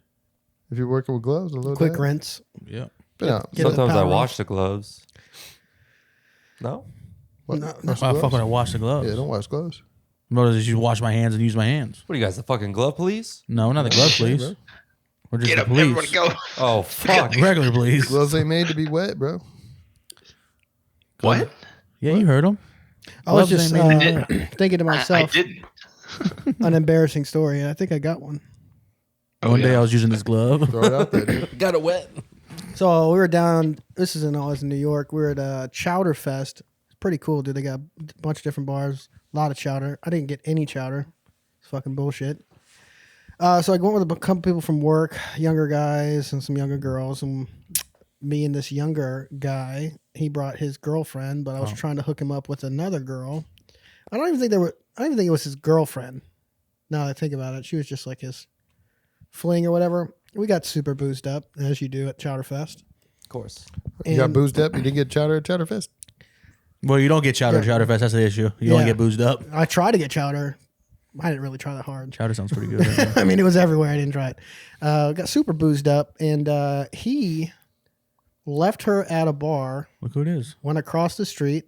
If you're working with gloves, a little Quick bit. rinse. Yep. But no, Get the Sometimes I power wash the gloves. No? what, No, wash no. the Oh, gloves? fuck when I wash the gloves. Yeah, don't wash gloves. What is it? You wash my hands and use my hands. What are you guys, the fucking glove police? No, not the glove, Okay, please. bro. We're just Get the up, everybody police. go. Oh, fuck. Regular police. Gloves ain't made to be wet, bro. What? Yeah, you heard him. I was Gloves just ain't made thinking to I myself, didn't. an embarrassing story. I think I got one. One day yeah. I was using this glove. Throw it out there, dude. Got it wet. So we were down. This is I was in New York. We were at Chowder Fest. It's pretty cool, dude. They got a bunch of different bars. A lot of chowder. I didn't get any chowder. It's fucking bullshit. So I went with a couple people from work, younger guys and some younger girls, and me and this younger guy. He brought his girlfriend, but I was trying to hook him up with another girl. I don't even think it was his girlfriend. Now that I think about it, she was just like his fling or whatever. We got super boozed up, as you do at Chowder Fest. Of course. You got And- boozed up. You didn't get chowder at Chowder Fest. Well, you don't get chowder at Chowder Fest. That's the issue. You only Yeah. get boozed up. I tried to get chowder. I didn't really try that hard. Chowder sounds pretty good. I mean, it was everywhere. I didn't try it. Got super boozed up, and he left her at a bar, Look who it is. went across the street,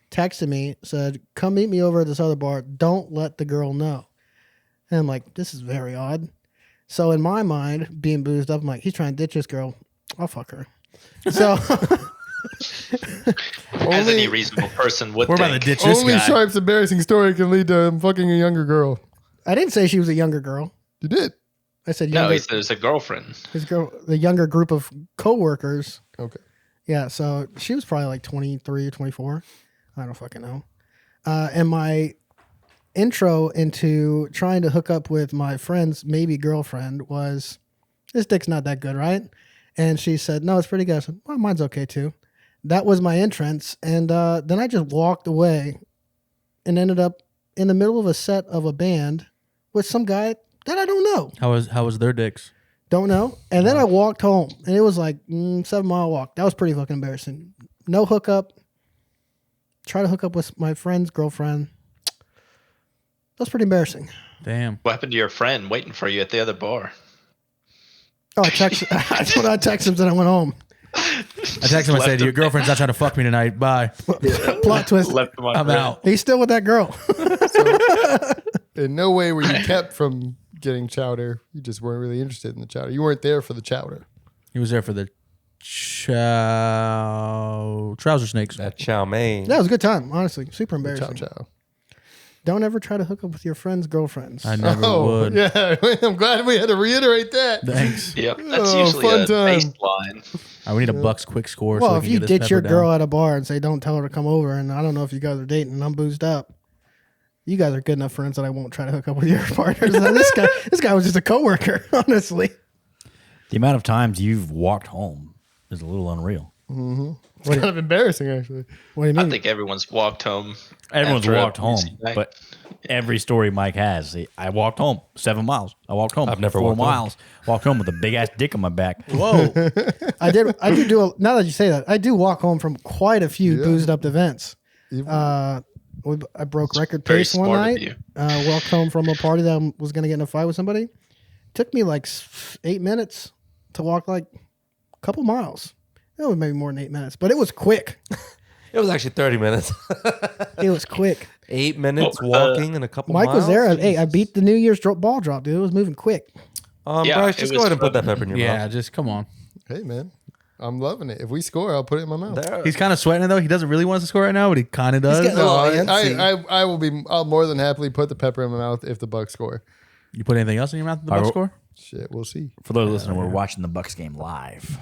texted me, said, "Come meet me over at this other bar. Don't let the girl know." And I'm like, this is very odd. So in my mind, being boozed up, I'm like, he's trying to ditch this girl. I'll fuck her. So As any reasonable person would We're about to think. ditch this only guy. Sharpe's embarrassing story can lead to him fucking a younger girl. I didn't say she was a younger girl. You did. I said No, younger. he said it was a girlfriend. The younger group of coworkers. Okay. Yeah, so she was probably like 23 or 24. I don't fucking know. And my intro into trying to hook up with my friend's maybe girlfriend was, this dick's not that good, right? And she said, no, it's pretty good. I said, well, mine's okay too. That was my entrance. And then I just walked away and ended up in the middle of a set of a band with some guy that I don't know. How was their dicks? Don't know. And then I walked home, and it was like 7-mile walk. That was pretty fucking embarrassing. No hookup. Try to hook up with my friend's girlfriend. That was pretty embarrassing. Damn. What happened to your friend waiting for you at the other bar? Oh, I texted. That's when I texted him that I went home. I texted him and said, your girlfriend's not trying to fuck me tonight. Bye. Plot twist. Left him on I'm red. out. He's still with that girl. In no way were you kept from getting chowder. You just weren't really interested in the chowder. You weren't there for the chowder. He was there for the trouser snakes. That chow mein. That was a good time, honestly. Super Chow embarrassing. chow. Don't ever try to hook up with your friend's girlfriends. I never Oh, would. yeah. I'm glad we had to reiterate that. Thanks. Yep, that's Oh, usually fun a time. baseline. All right, we need a Bucs quick score. Well, so we if can you get this ditch your pepper girl down. at a bar and say, don't tell her to come over, and I don't know if you guys are dating and I'm boozed up, you guys are good enough friends that I won't try to hook up with your partners. And this guy was just a coworker, honestly. The amount of times you've walked home is a little unreal. It's kind of embarrassing, actually. What do you mean? I think everyone's walked home. Everyone's after a walked home, busy night. but every story Mike has, I walked home 7 miles. I walked home. I've never 4 walked home. miles. Walked home with a big ass dick on my back. Whoa. I do now that you say that, I do walk home from quite a few Yeah. boozed up events. Even- I broke record Very pace one smart of night. you. Walked home from a party that I was going to get in a fight with somebody. Took me like 8 minutes to walk like a couple miles. It was maybe more than 8 minutes, but it was quick. It was actually 30 minutes. It was quick. 8 minutes Well, walking and a couple Mike miles. was there. Hey, I beat the New Year's ball drop, dude. It was moving quick. Yeah, Bryce, it just was go ahead and put fun. that pepper in your Yeah, mouth. just come on. Hey, man. I'm loving it. If we score, I'll put it in my mouth. There. He's kind of sweating it, though. He doesn't really want us to score right now, but he kind of does. getting- No, Oh, antsy. I will be. I'll more than happily put the pepper in my mouth if the Bucs score. You put anything else in your mouth in the I Bucs wrote- score? Shit, we'll see. For those listening, we're watching the Bucs game live.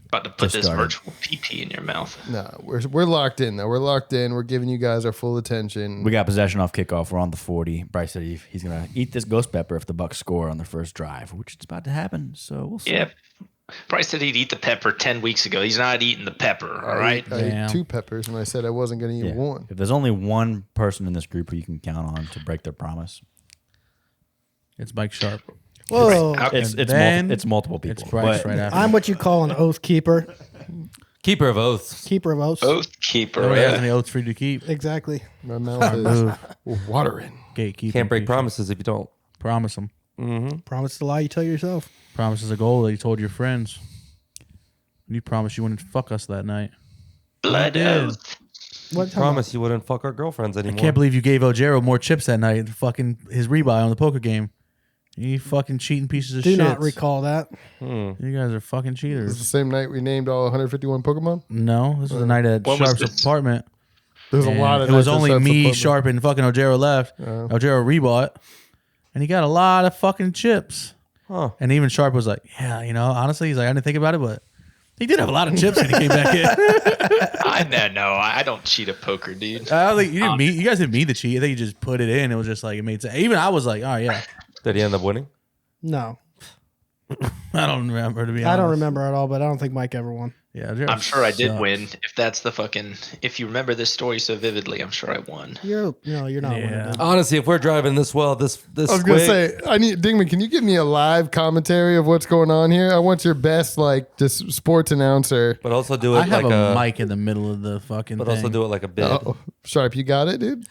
About to put Just this started. virtual PP in your mouth. No, we're locked in though. We're locked in. We're giving you guys our full attention. We got possession off kickoff. We're on the 40. Bryce said he's going to eat this ghost pepper if the Bucs score on their first drive, which is about to happen. So we'll see. Yeah. Bryce said he'd eat the pepper 10 weeks ago. He's not eating the pepper, all right? I ate Damn. 2 peppers and I said I wasn't going to eat Yeah. one. If there's only one person in this group who you can count on to break their promise, It's Mike Sharpe. Whoa. How- it's multiple people. It's Bryce But right after. I'm what you call an oath keeper. Keeper of oaths. Keeper of oaths. Oath keeper. Nobody has any oaths for you to keep. Exactly. My mouth is watering. Gatekeeping. Can't break people. promises if you don't. Promise them. Promise the lie you tell yourself. Promise is a goal that you told your friends. You promised you wouldn't fuck us that night. Blood Yeah. oath. What time? Promise you wouldn't fuck our girlfriends I anymore. can't believe you gave Ojero more chips that night. Fucking his rebuy on the poker game. You fucking cheating pieces of Do shit. not recall that. You guys are fucking This is the cheaters. same night we named all 151 Pokemon. No, this was the night at When was Sharpe's this? apartment. There's And a lot of. it was nights at only Sharpe's me, apartment. Sharpe, and fucking Ojero left. Ojero rebought, and he got a lot of fucking chips. Huh. And even Sharpe was like, "Yeah, you know, honestly, he's like, I didn't think about it, but he did have a lot of chips when he came back in." I don't cheat at poker, dude. I don't think you didn't mean. You guys didn't mean the cheat. I think you just put it in. It was just like it made sense. Even I was like, "Oh yeah." Did he end up winning? No. I don't remember to be honest. I don't remember at all, but I don't think Mike ever won. Yeah, Ojero I'm sure I did sucks. win. If that's the fucking, if you remember this story so vividly, I'm sure I won. You're not Yeah. winning. dude. Honestly, if we're driving this well, this I was quick, gonna say, I need Dingman. Can you give me a live commentary of what's going on here? I want your best, like, just sports announcer. but also do it I have like a mic in the middle of the fucking but thing. also do it like a bit. Oh, Sharpe, you got it, dude.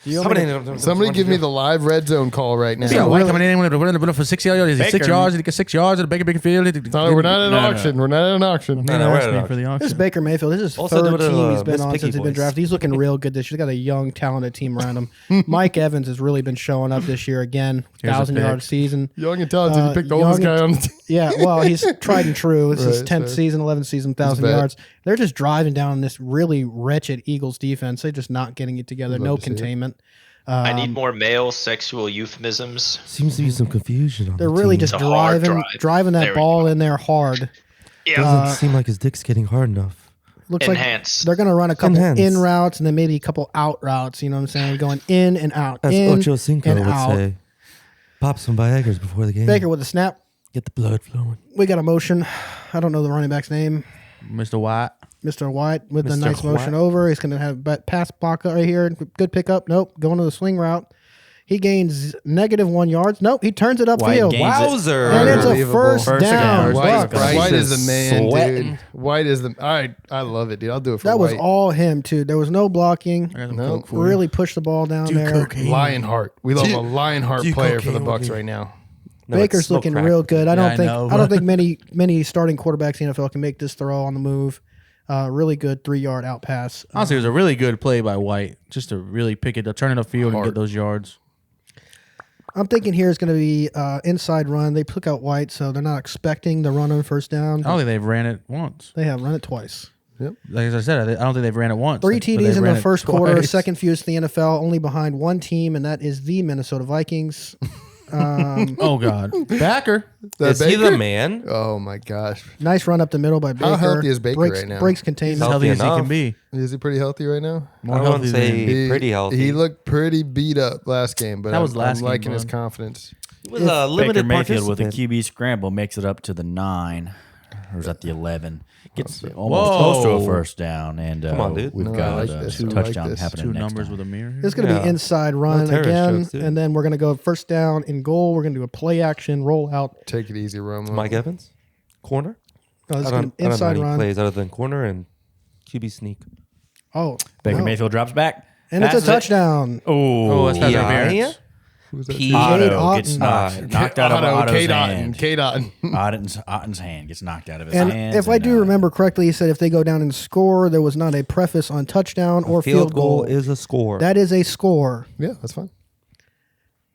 Somebody Give me the live red zone call right now. Yeah, White coming in for 6 yards. He's 6 yards. He gets 6 yards at a big field. No, we're not at an auction. We're not at an auction. They No, don't we're ask at me an for the This is auction. Baker Mayfield. This is his Also third doing a, team he's been Miss on Piggy since he's been voice. drafted. He's looking real good this year. He's got a young, talented team around him. Mike Evans has really been showing up this year again. Here's a 1,000-yard pick. season. Young and talented. You picked the young oldest and- guy on the team. Yeah, well, he's tried and true. This is Right, 10th fair. season, 11th season, 1,000 vet. yards. They're just driving down this really wretched Eagles defense. They're just not getting it together. Love No to see it. containment. I need more male sexual euphemisms. Seems to be some confusion on They're the really team. just It's a hard driving There that we ball go. in there hard. Yeah. Doesn't seem like his dick's getting hard enough. Looks Enhance. like they're going to run a couple Enhance. in routes and then maybe a couple out routes. You know what I'm saying? Going in and out. As in Ocho Cinco and would out. say, pop some Viagra's before the game. Baker with a snap. Get the blood flowing. We got a motion. I don't know the running back's name. Mr. White. Mr. White with a Mr. nice motion White. over. He's going to have pass block right here. Good pickup. Nope. Going to the swing route. He gains -1 yards. Nope. He turns it White upfield. gains it. Wowzer. And it's a Unbelievable. first First down. down. White, Bucs. White is is the man, sweating. dude. White is the. I love it, dude. I'll do it for That was White. all him, too. There was no blocking. I got some No, coke for Really pushed the ball down you. there. Cocaine. Lionheart. We love Dude, a Lionheart dude, player for the cocaine Bucs will right now. No, Baker's it's smoke looking crack. real good. I Yeah, don't I know. think many starting quarterbacks in the NFL can make this throw on the move. Really good 3-yard out pass. Honestly, it was a really good play by White, just to really pick it up, turn it upfield, and Hard. get those yards. I'm thinking here is going to be inside run. They took out White, so they're not expecting the run on first down. I don't think they've ran it once. They have run it twice. Like as I said, I don't think they've ran it once. 3 but TDs they've in ran the it first quarter, twice. second fewest in the NFL, only behind one team, and that is the Minnesota Vikings. Oh God, Backer. Is he the man? Oh my gosh, Nice run up the middle by Baker. How healthy is Baker breaks, right now? Breaks He's containment. as Healthy healthy as he enough. can be. is he pretty healthy right now? More I wouldn't healthy say than pretty healthy. He looked pretty beat up last game, but That was I'm last game, liking his bud. confidence. He was a Baker limited Mayfield with a participant. QB scramble makes it up to the 9, or is that the 11? Gets almost Whoa. close to a first down, and Come on, dude. we've No, I got like a this. I like touchdown this. happening two next numbers time. with Amir. It's going to Yeah. be inside run terrorist again, jokes, dude. and then we're going to go first down in goal. We're going to do a play action roll out. Take it easy, Romo. Mike Evans, corner. Oh, this I is don't, gonna, I don't know inside any run. plays other than corner and QB sneak. Oh, Baker no. Mayfield drops back. And it's a passes it. touchdown. Oh, that's not Yeah. interference. Who's that? P- Otto gets Otten. knocked out of Otto's K. hand. Dotton. Otten's hand gets knocked out of his And hands. if I do remember correctly, he said if they go down and score, there was not a preface on touchdown or field goal. is a score. That is a score. Yeah, that's fine.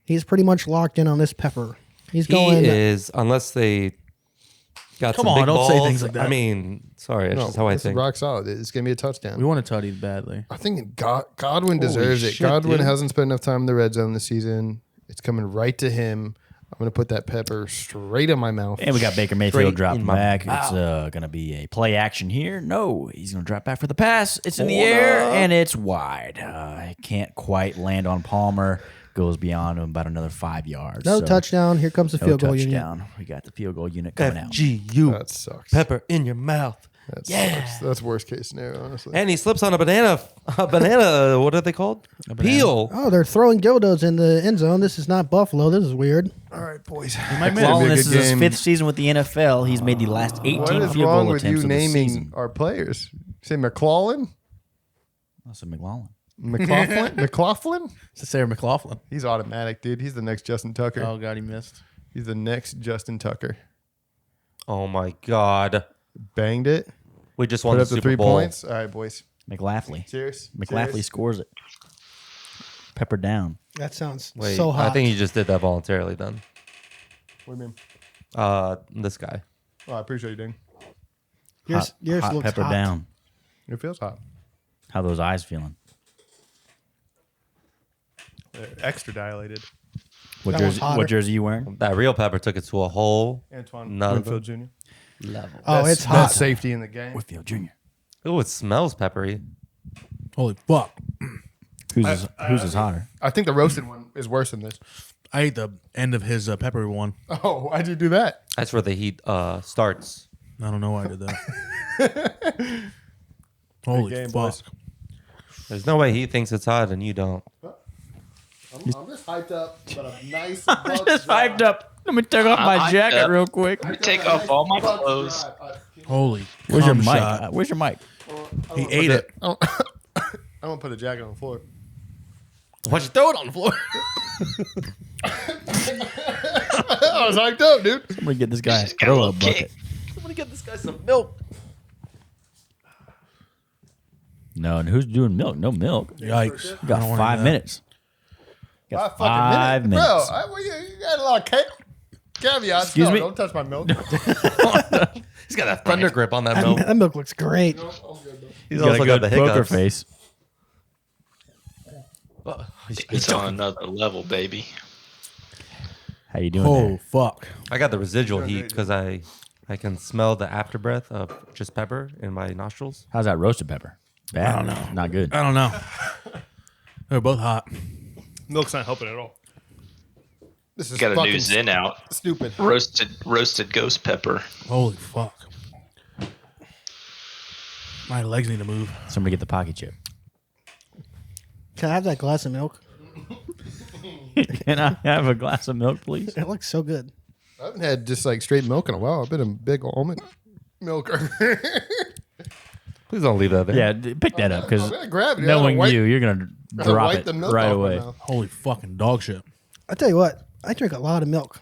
He's pretty much locked in on this Pepper. He's he going. is, unless they got Come some on, big don't say balls. things like that. I mean, sorry, that's No, just how I this is think. rock solid. It's gonna be a touchdown. We want to tutty badly. I think Godwin deserves it. shit, Godwin dude. hasn't spent enough time in the red zone this season. It's coming right to him. I'm gonna put that pepper straight in my mouth. And we got Baker Mayfield Straight dropping in my back. It's going to be a play action here. No, he's going to drop back for the pass. It's in the air, and it's wide. It can't quite land on Palmer. Goes beyond him about another 5 yards. no So, touchdown. Here comes the no field goal unit. touchdown. We got the field goal unit coming out. FGU. That sucks. Pepper in your mouth. That sucks. That's worst case scenario, honestly. And he slips on a banana. What are they called? Peel. Oh, they're throwing dildos in the end zone. This is not Buffalo. This is weird. All right, boys. might miss. McClellan, Be a this is good his game. 5th season with the NFL. He's made the last 18 What is field wrong goal with attempts you of the naming season. our players? Say McClellan? That's a McClellan. McLaughlin? McLaughlin? It's Sarah McLaughlin. He's automatic, dude. He's the next Justin Tucker. Oh God, he missed. He's the next Justin Tucker. Oh my God. Banged it. We just won Put the up the Super 3 Bowl. points. All right, boys. McLaughlin. Cheers. McLaughlin Cheers. scores it. Pepper down. That sounds Wait, so hot. I think he just did that voluntarily then. What do you mean? This guy. Oh, I appreciate you, Ding. Yours hot looks pepper hot. down. It feels hot. How those eyes feeling? They're extra dilated. What That one's jersey? hotter. What jersey you wearing? That real Pepper took it to a whole Antoine None. Winfield Jr. Level. Oh, Best- it's hot. best safety in the game. Whitfield Jr. Ooh, it smells peppery. Holy fuck! Who's is hotter? I think the roasted one is worse than this. I ate the end of his peppery one. Oh, why'd you do that? That's where the heat starts. I don't know why I did that. Holy game, fuck! boys. There's no way he thinks it's hot and you don't. I'm just hyped up, but a nice. Just hyped up. Let me take off I'm my hyped jacket up. real quick. Take off all my clothes. Holy. Where's your cum mic? shot. Where's your mic? He ate it. I'm gonna put a jacket on the floor. Why'd you throw it on the floor? I was hyped up, dude. Somebody get this guy a Just got a throw little up bucket. kick. Somebody get this guy some milk. No, and who's doing milk? No milk. Yikes. You I got don't wanna 5 do that. minutes. You got 5 Bro, minutes. you got a lot of caveats. Excuse me? Don't touch my milk. He's got that thunder grip on that milk. That milk looks great. He's He's got also a got good the poker hiccups. face. It's on another level, baby. How you doing Oh, there? fuck. I got the residual heat because I can smell the afterbreath of just pepper in my nostrils. How's that roasted pepper? Bad. I don't know. Not good. I don't know. They're both hot. Milk's not helping at all. This is Got a fucking new Zen out. stupid. Roasted ghost pepper. Holy fuck. My legs need to move. Somebody get the pocket chip. Can I have that glass of milk? Can I have a glass of milk, please? It looks so good. I haven't had just like straight milk in a while. I've been a big almond milker. Please don't leave that there. Yeah, pick that up because I'm gonna grab it. knowing you, you're gonna I'll drop wipe it the milk right off my away. mouth. Holy fucking dog shit. I tell you what, I drink a lot of milk.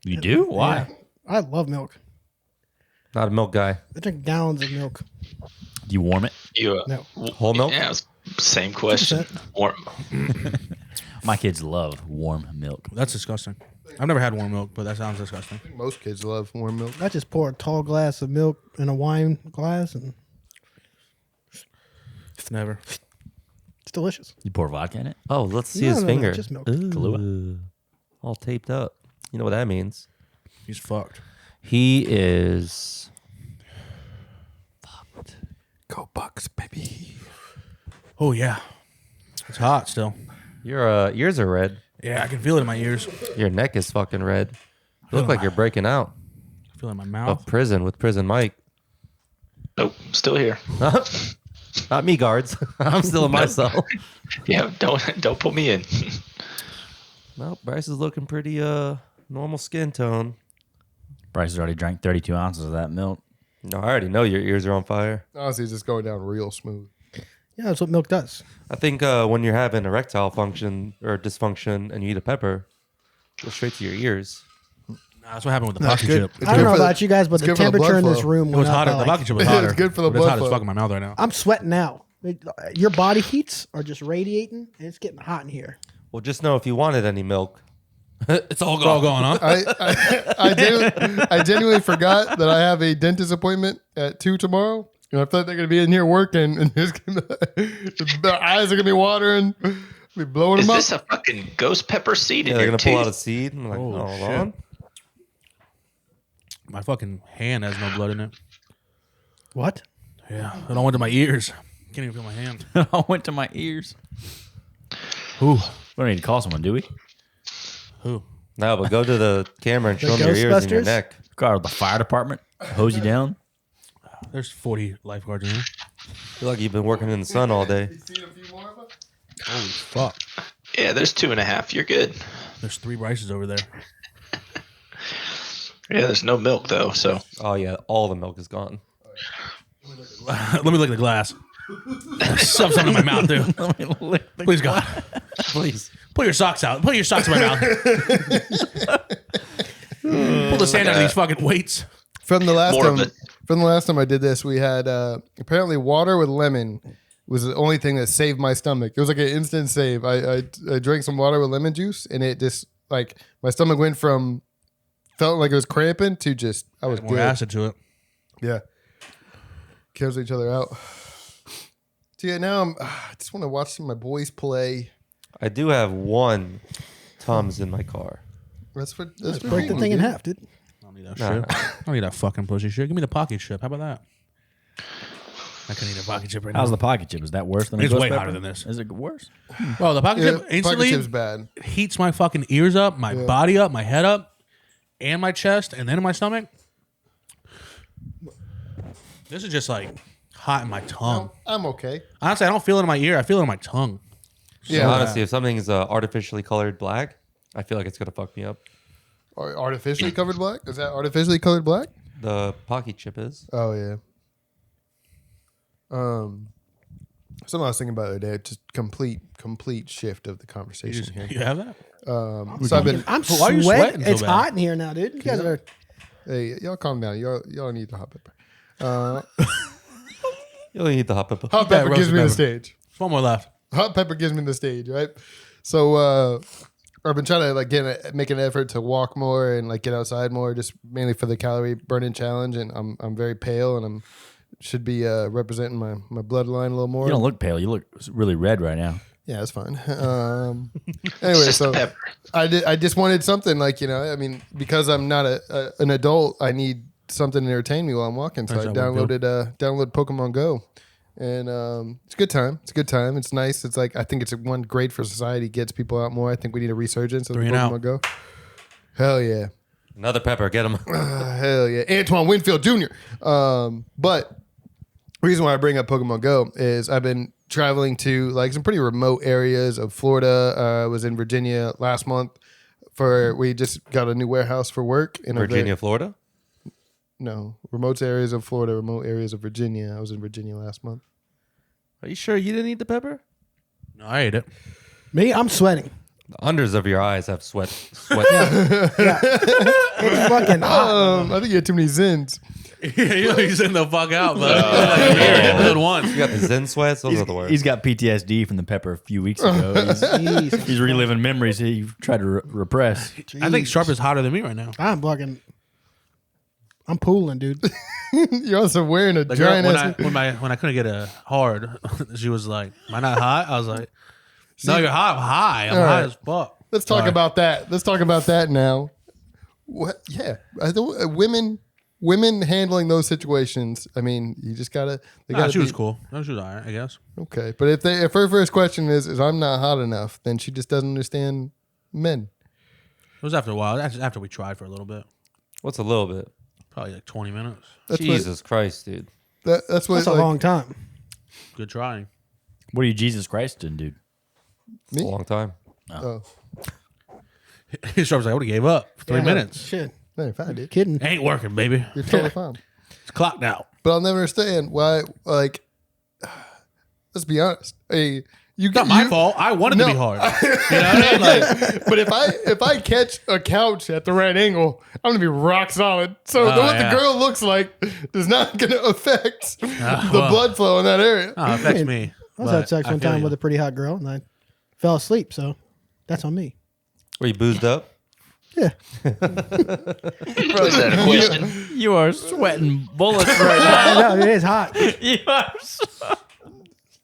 You do? Why? Yeah, I love milk. Not a milk guy. I drink gallons of milk. Do you warm it? You No. Whole milk? Yeah, same question. Warm. My kids love warm milk. That's disgusting. I've never had warm milk, but that sounds disgusting. Most kids love warm milk. I just pour a tall glass of milk in a wine glass, and Never. it's delicious. You pour vodka in it? Oh, let's see No, his no, finger. just milk. Ooh, all taped up. You know what that means? He's fucked. He is. Go Bucs, baby. Oh, yeah. It's hot still. Your ears are red. Yeah, I can feel it in my ears. Your neck is fucking red. You look like you're breaking out I feel it in my of mouth. prison with Prison Mike. Nope, still here. Not me, guards. I'm still in my cell. Yeah, don't put me in. No, Bryce is looking pretty normal skin tone. Bryce has already drank 32 ounces of that milk. No, I already know your ears are on fire. Honestly, it's just going down real smooth. Yeah, that's what milk does. I think when you're having erectile function or dysfunction and you eat a pepper, go straight to your ears. Nah, that's what happened with the That's pocket good. chip. It's I don't good know for the- about you guys, but it's the good for the blood temperature in this flow. room It was went up hotter. by The like- pocket chip was hotter. It's good for the but blood It's hot as flow. fuck in my mouth right now. I'm sweating now. Your body heats are just radiating, and it's getting hot in here. Well, just know if you wanted any milk, it's all It's all gone. going on. I genuinely forgot that I have a dentist appointment at 2 tomorrow. And I thought they're going to be in here working, and their eyes are going to be watering, be blowing Is them up. this a fucking ghost pepper seed Yeah, in they're your gonna pull out a tooth? seed. I'm like, Holy hold shit. on. My fucking hand has no blood in it. What? Yeah. It all went to my ears. Can't even feel my hand. I went to my ears. Ooh. We don't need to call someone, do we? Who? No, but go to the camera and The show them your ears and your Ghostbusters? neck. Call the fire department. Hose you down. There's 40 lifeguards in here. Feel like you've been working in the sun all day. Holy fuck. Yeah, there's 2.5. You're good. There's 3 Bryces over there. Yeah, there's no milk though, so Oh yeah, all the milk is gone. Let me lick the glass. Stuff something in my mouth, dude. Please, God. Please. Pull your socks out. Pull your socks in my mouth. Pull the sand out of these fucking weights. From the last More of time, it. from the last time I did this, we had apparently water with lemon was the only thing that saved my stomach. It was like an instant save. I drank some water with lemon juice, and it just like my stomach went from felt like it was cramping to just I was More good. acid to it. Yeah, cancel each other out. So yeah, now I just want to watch some of my boys play. I do have one Tums in my car. That's what Break the thing in half, dude. I don't need that Nah. shit. I don't need that fucking pussy shit. Give me the pocket chip. How about that? I can eat a pocket chip right How's now. the pocket chip? Is that worse than a It's ghost way pepper? hotter than this. Is it worse? Well, the pocket Yeah, chip pocket instantly chip's bad. heats my fucking ears up, my body up, my head up, and my chest, and then in my stomach. This is just like hot in my tongue. I'm okay. Honestly, I don't feel it in my ear. I feel it in my tongue. Yeah, Honestly, if something's artificially colored black, I feel like it's gonna fuck me up. Artificially covered black? Is that artificially colored black? The pocky chip is. Oh yeah. Something I was thinking about the other day. Just complete shift of the conversation here. You have that? So I've been. I'm Why are you sweating. sweating so It's bad? hot in here now, dude. You guys are. Hey, y'all calm down. Y'all need the hot pepper. You only need the hot pepper. Hot pepper gives roasted me the pepper. stage. There's one more left. Hot pepper gives me the stage, right? So I've been trying to like make an effort to walk more and like get outside more, just mainly for the calorie burning challenge. And I'm very pale, and should be representing my bloodline a little more. You don't look pale. You look really red right now. Yeah, that's fine. Anyway, so I just wanted something like, I mean, because I'm not an adult, I need something to entertain me while I'm walking. So I downloaded Pokemon Go, and it's a good time. It's a good time. It's nice. It's like I think it's one great for society. Gets people out more. I think we need a resurgence of Pokemon Go. Hell yeah. Another pepper. Get him. Hell yeah. Antoine Winfield Jr. But the reason why I bring up Pokemon Go is I've been traveling to like some pretty remote areas of Florida. I was in Virginia last month we just got a new warehouse for work in Virginia, Florida? No, remote areas of Florida, remote areas of Virginia. I was in Virginia last month. Are you sure you didn't eat the pepper? No, I ate it. Me, I'm sweating. The unders of your eyes have sweat. It's fucking hot. I think you had too many Zins. He's in the fuck out, but like, good one. You got the Zen sweats? Those are the worst. He's got PTSD from the pepper a few weeks ago. He's reliving memories he tried to repress. I think Sharpe is hotter than me right now. I'm pooling, dude. You're also wearing a The girl, giant when ass. I couldn't get a hard, she was like, "Am I not hot?" I was like, "No, you're hot. I'm high. I'm high as fuck." Let's talk Sorry. about that. Let's talk about that now. What? Yeah, women handling those situations. I mean, you just gotta. She was cool. No, she was all right, I guess. Okay, but if her first question is I'm not hot enough, then she just doesn't understand men. It was after a while. After we tried for a little bit, What's a little bit? probably like 20 minutes. Jesus Christ, dude. That's what. That's a long time. Good trying. What are you, Jesus Christ, dude? It's a long time. Oh, Sharpe's like, I would have gave up for 3 minutes. Shit. no, you're fine, dude. Kidding. Ain't working, baby. You're totally fine. It's clocked out. But I'll never understand why. Like, let's be honest. Hey, Not my fault. I wanted to be hard. You know what I mean? Like, But if I catch a couch at the right angle, I'm gonna be rock solid. So what yeah. the girl looks like is not gonna affect the blood flow in that area. it affects me. I was had sex one time with a pretty hot girl, and I fell asleep. So that's on me. Were you boozed up? Yeah. Is that a question? You are sweating bullets right now. No, it is hot. You are so-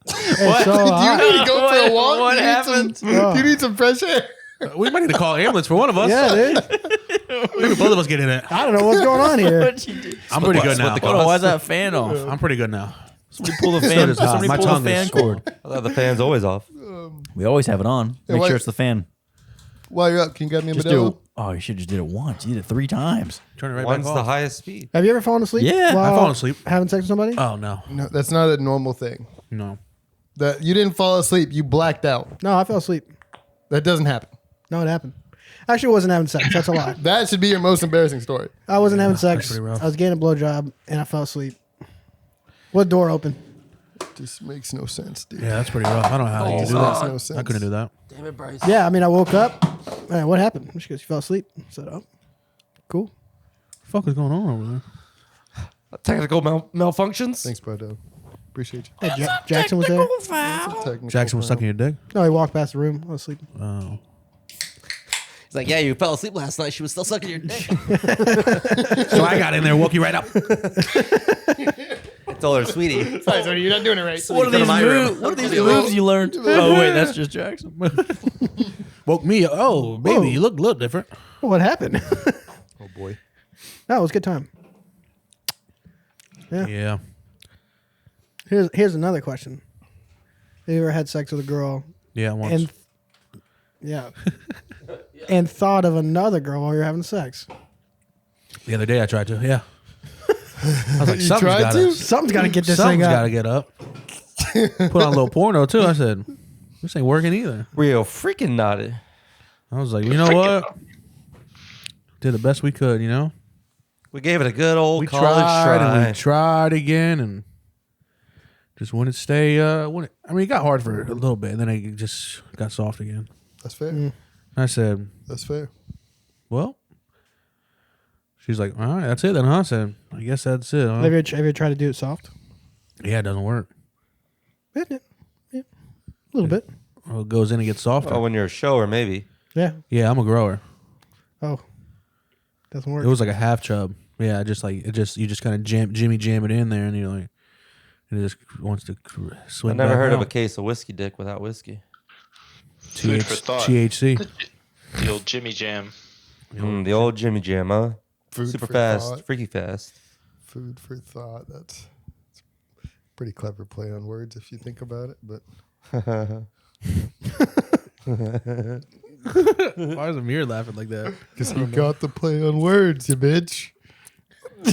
It's so Do you hot. need to go for a walk? What Do you need some- happened? Do you need some fresh air? We might need to call an ambulance for one of us. Yeah, dude. Maybe both of us get in it. I don't know what's going on here. What'd you do? I'm pretty good now. Hold on, why's that fan off? I'm pretty good now. Somebody pull the fan. is hot. Somebody My pull the tongue fan is- cord. I thought the fan's always off. We always have it on. Make why- sure it's the fan. While you're up, can you grab me a Just Modelo? do. Oh, you should just did it once. You did it 3 times. Turn it right One's back the off. highest speed. Have you ever fallen asleep? Yeah. while I've fallen asleep. Having sex with somebody? Oh, no. No, that's not a normal thing. No. That you didn't fall asleep, you blacked out. No, I fell asleep. That doesn't happen. No, it happened. Actually, I wasn't having sex. That's a lie. That should be your most embarrassing story. I wasn't having sex. pretty rough. I was getting a blowjob, and I fell asleep. What door open? Just makes no sense, dude. Yeah, that's pretty rough. I don't know how you do Makes that. no sense. I couldn't do that. Damn it, Bryce. Yeah, I mean, I woke up. What happened? She goes, you fell asleep. I said, oh, cool. What the fuck is going on over there? Technical malfunctions? Thanks, bud. Appreciate you. Hey, Jackson was there? Technical Jackson was sucking your dick? No, he walked past the room. I was sleeping. Oh. He's like, yeah, you fell asleep last night. She was still sucking your dick. So I got in there, woke you right up. I told her, sweetie. Sorry, sorry, you're not doing it right. What are these moves? What are these moves you learned? Oh wait, that's just Jackson. Woke me up. Oh, baby, Whoa. you look different. What happened? Oh, boy. No, it was a good time. Yeah. Here's another question. Have you ever had sex with a girl Yeah, once. and and thought of another girl while you're having sex? The other day I tried to, yeah. I was like, You something's tried gotta, to? Something's got to get this thing something's up. got to get up. Put on a little porno, too. I said, this ain't working either. Real freaking naughty. I was like, you know what? Did the best we could, you know? We gave it a good old We college tried try. and we tried again and just wouldn't stay. It got hard for a little bit and then it just got soft again. That's fair. I said, That's fair. well, she's like, all right, that's it then, huh? I said, I guess that's it. Huh? Have you tried to do it soft? Yeah, it doesn't work. Yeah, a little bit. Well, it goes in and gets softer. Oh, when you're a shower, maybe. Yeah. Yeah, I'm a grower. Oh, doesn't work. It was like a half chub. Yeah, you just kind of jam it in there, and you're like, it just wants to swing. I never back heard of out. a case of whiskey dick without whiskey. Food for thought. THC. The old Jimmy Jam. The old Jimmy Jam, huh? Food Super for fast, thought. freaky fast. Food for thought. That's pretty clever play on words if you think about it. But Why is Amir laughing like that? because he got the play on words, you bitch. I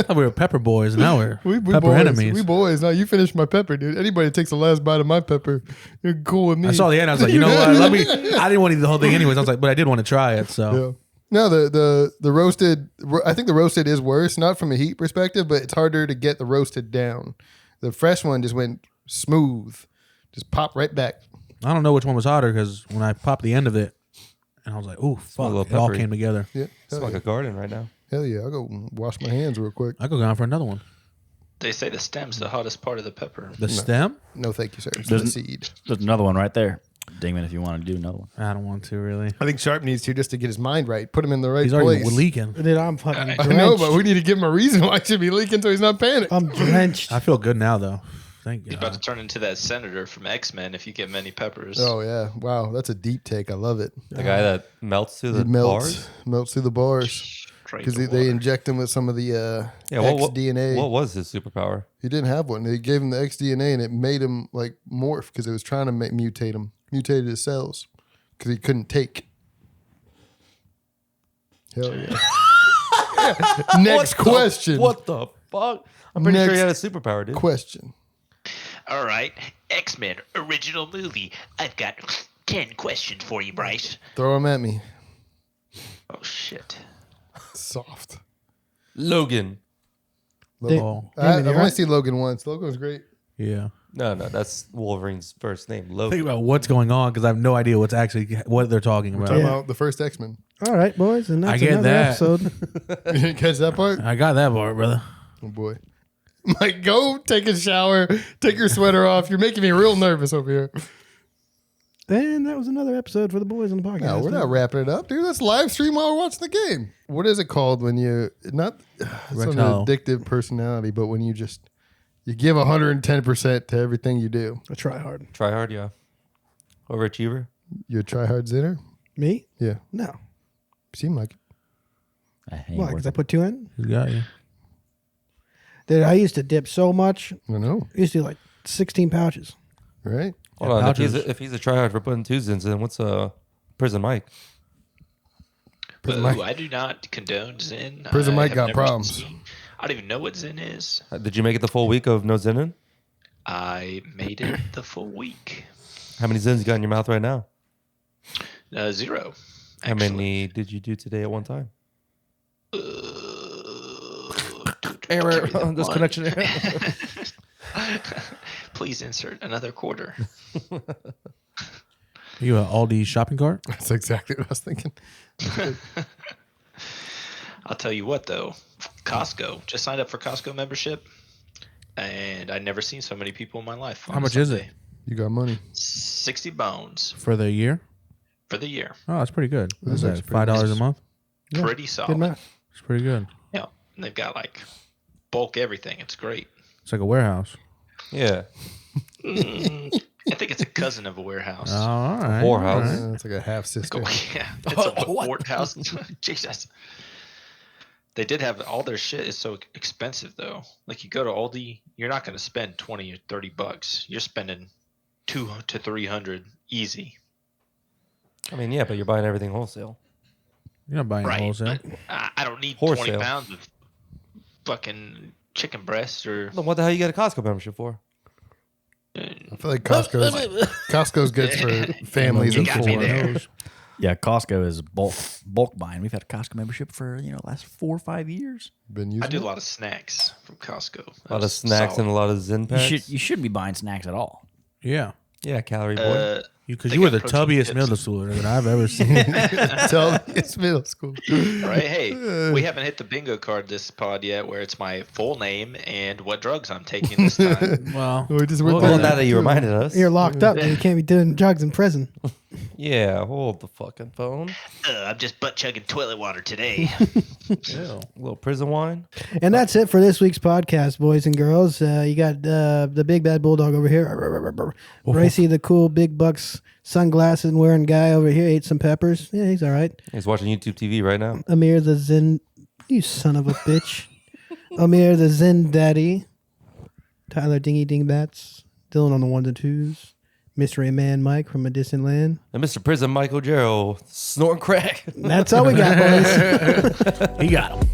thought we were pepper boys, and now we're We pepper boys. enemies. We boys. Now you finish my pepper, dude. Anybody takes the last bite of my pepper, you're cool with me. I saw the end. I was like, you know what? I didn't want to eat the whole thing anyways. I was like, but I did want to try it. So Yeah. No, the roasted. I think the roasted is worse, not from a heat perspective, but it's harder to get the roasted down. The fresh one just went smooth, just popped right back. I don't know which one was hotter because when I popped the end of it, and I was like, ooh, a little fuck, it all peppery. came together. Yeah, It's hell like yeah. a garden right now. Hell yeah! I'll go wash my hands real quick. I go down for another one. They say the stem's the hottest part of the pepper. The stem? No, thank you, sir. It's There's the n- seed. There's another one right there. Dingman, if you want to do another one. I don't want to really. I think Sharpe needs to just to get his mind right, put him in the right He's already place. leaking. Dude, I'm fucking I drenched. know, but we need to give him a reason why he should be leaking so he's not panicked. I'm drenched. I feel good now though. Thank You're you. about to turn into that senator from X-Men if you get many peppers. Oh yeah, wow, that's a deep take. I love it. The guy that melts through the It bars. melts through the bars Straight because to they water. inject him with some of the Yeah, XDNA. what was his superpower? He didn't have one. They gave him the XDNA and it made him like morph because it was trying to mutate him, mutated his cells because he couldn't take. Hell yeah. Next question. What the fuck? I'm pretty sure he Next had a superpower, dude. question? All right, X-Men original movie. I've got 10 questions for you, Bryce. Throw him at me. Oh shit. Soft. Logan. Oh, I've only seen Logan once. Logan was great. yeah. No, that's Wolverine's first name. Think Logan. about what's going on because I have no idea what they're talking about. Talking Yeah. about the first X-Men. All right, boys, and that's I get another that. episode. You didn't catch that part? I got that part, brother. Oh boy. Mike, go take a shower. Take your sweater off. You're making me real nervous over here. And that was another episode for the boys on the podcast. No, we're not wrapping it up, dude. Let's live stream while we're watching the game. What is it called when you not it's an Erectile. addictive personality, but when you give 110% to everything you do. I try hard. Try hard, yeah. Overachiever. You a try hard zinner? Me? Yeah. No. Seem like it. I hate Why? Because I put 2 in? He's got you. Dude, I used to dip so much. I know, I used to do like 16 pouches. right? Hold on. pouches. If he's a tryhard for putting twos in, then what's a prison Mike? Prison Boo, Mike. I do not condone Zen. Prison I Mike have got never problems. seen- I don't even know what Zen is. Did you make it the full week of no Zenin? I made it the full week. How many Zins you got in your mouth right now? 0. How Actually. many did you do today at one time? Carry the one. Disconnection error. Please insert another quarter. You an Aldi shopping cart? That's exactly what I was thinking. I'll tell you what, though. Costco. Just signed up for Costco membership, and I've never seen so many people in my life. How much is it? You got money. 60 bones For the year? for the year. Oh, that's pretty good. What's That's that? pretty $5 a month? Yeah, Pretty Good solid. math. It's pretty good. Yeah. And they've got like bulk everything. It's great. It's like a warehouse. Yeah. I think it's a cousin of a warehouse. Oh, all right. Whorehouse. all right. It's like a half sister. Yeah, it's a courthouse. Jesus. They did have all their shit is so expensive though. Like you go to Aldi, you're not going to spend 20 or 30 bucks. You're spending 200 to 300 easy. I mean, yeah, but you're buying everything wholesale. You're not buying Right. wholesale. But I don't need Horse 20 sale. pounds of fucking chicken breast or Then what the hell you get a Costco membership for? I feel like Costco's good for families You of got me four. there. Yeah, Costco is bulk buying. We've had a Costco membership for last 4 or 5 years. Been using I do a it? lot of snacks from Costco. A lot of snacks and a lot of Zin packs. You shouldn't be buying snacks at all. Yeah. Yeah, calorie boy. Because They you were got the protein tubbiest tips. middle schooler that I've ever seen. Tell it's middle school. Right? Hey, we haven't hit the bingo card this pod yet, where it's my full name and what drugs I'm taking this time. Well, We just we'll went get Well, through now that that you too. reminded us. You're locked up. You can't be doing drugs in prison. Yeah, hold the fucking phone. I'm just butt chugging toilet water today. A little prison wine. And that's it for this week's podcast, boys and girls. You got the big bad bulldog over here. Brycey, the cool big Bucs sunglasses wearing guy over here, ate some peppers. Yeah, he's all right. He's watching YouTube TV right now. Amir, the Zen. You son of a bitch. Amir, the Zen daddy. Tyler, dingy dingbats. Dylan on the ones and twos. Mystery Man Mike from a distant land. And Mr. Prison Michael Jarrell snorting crack. That's all we got, boys. he got him.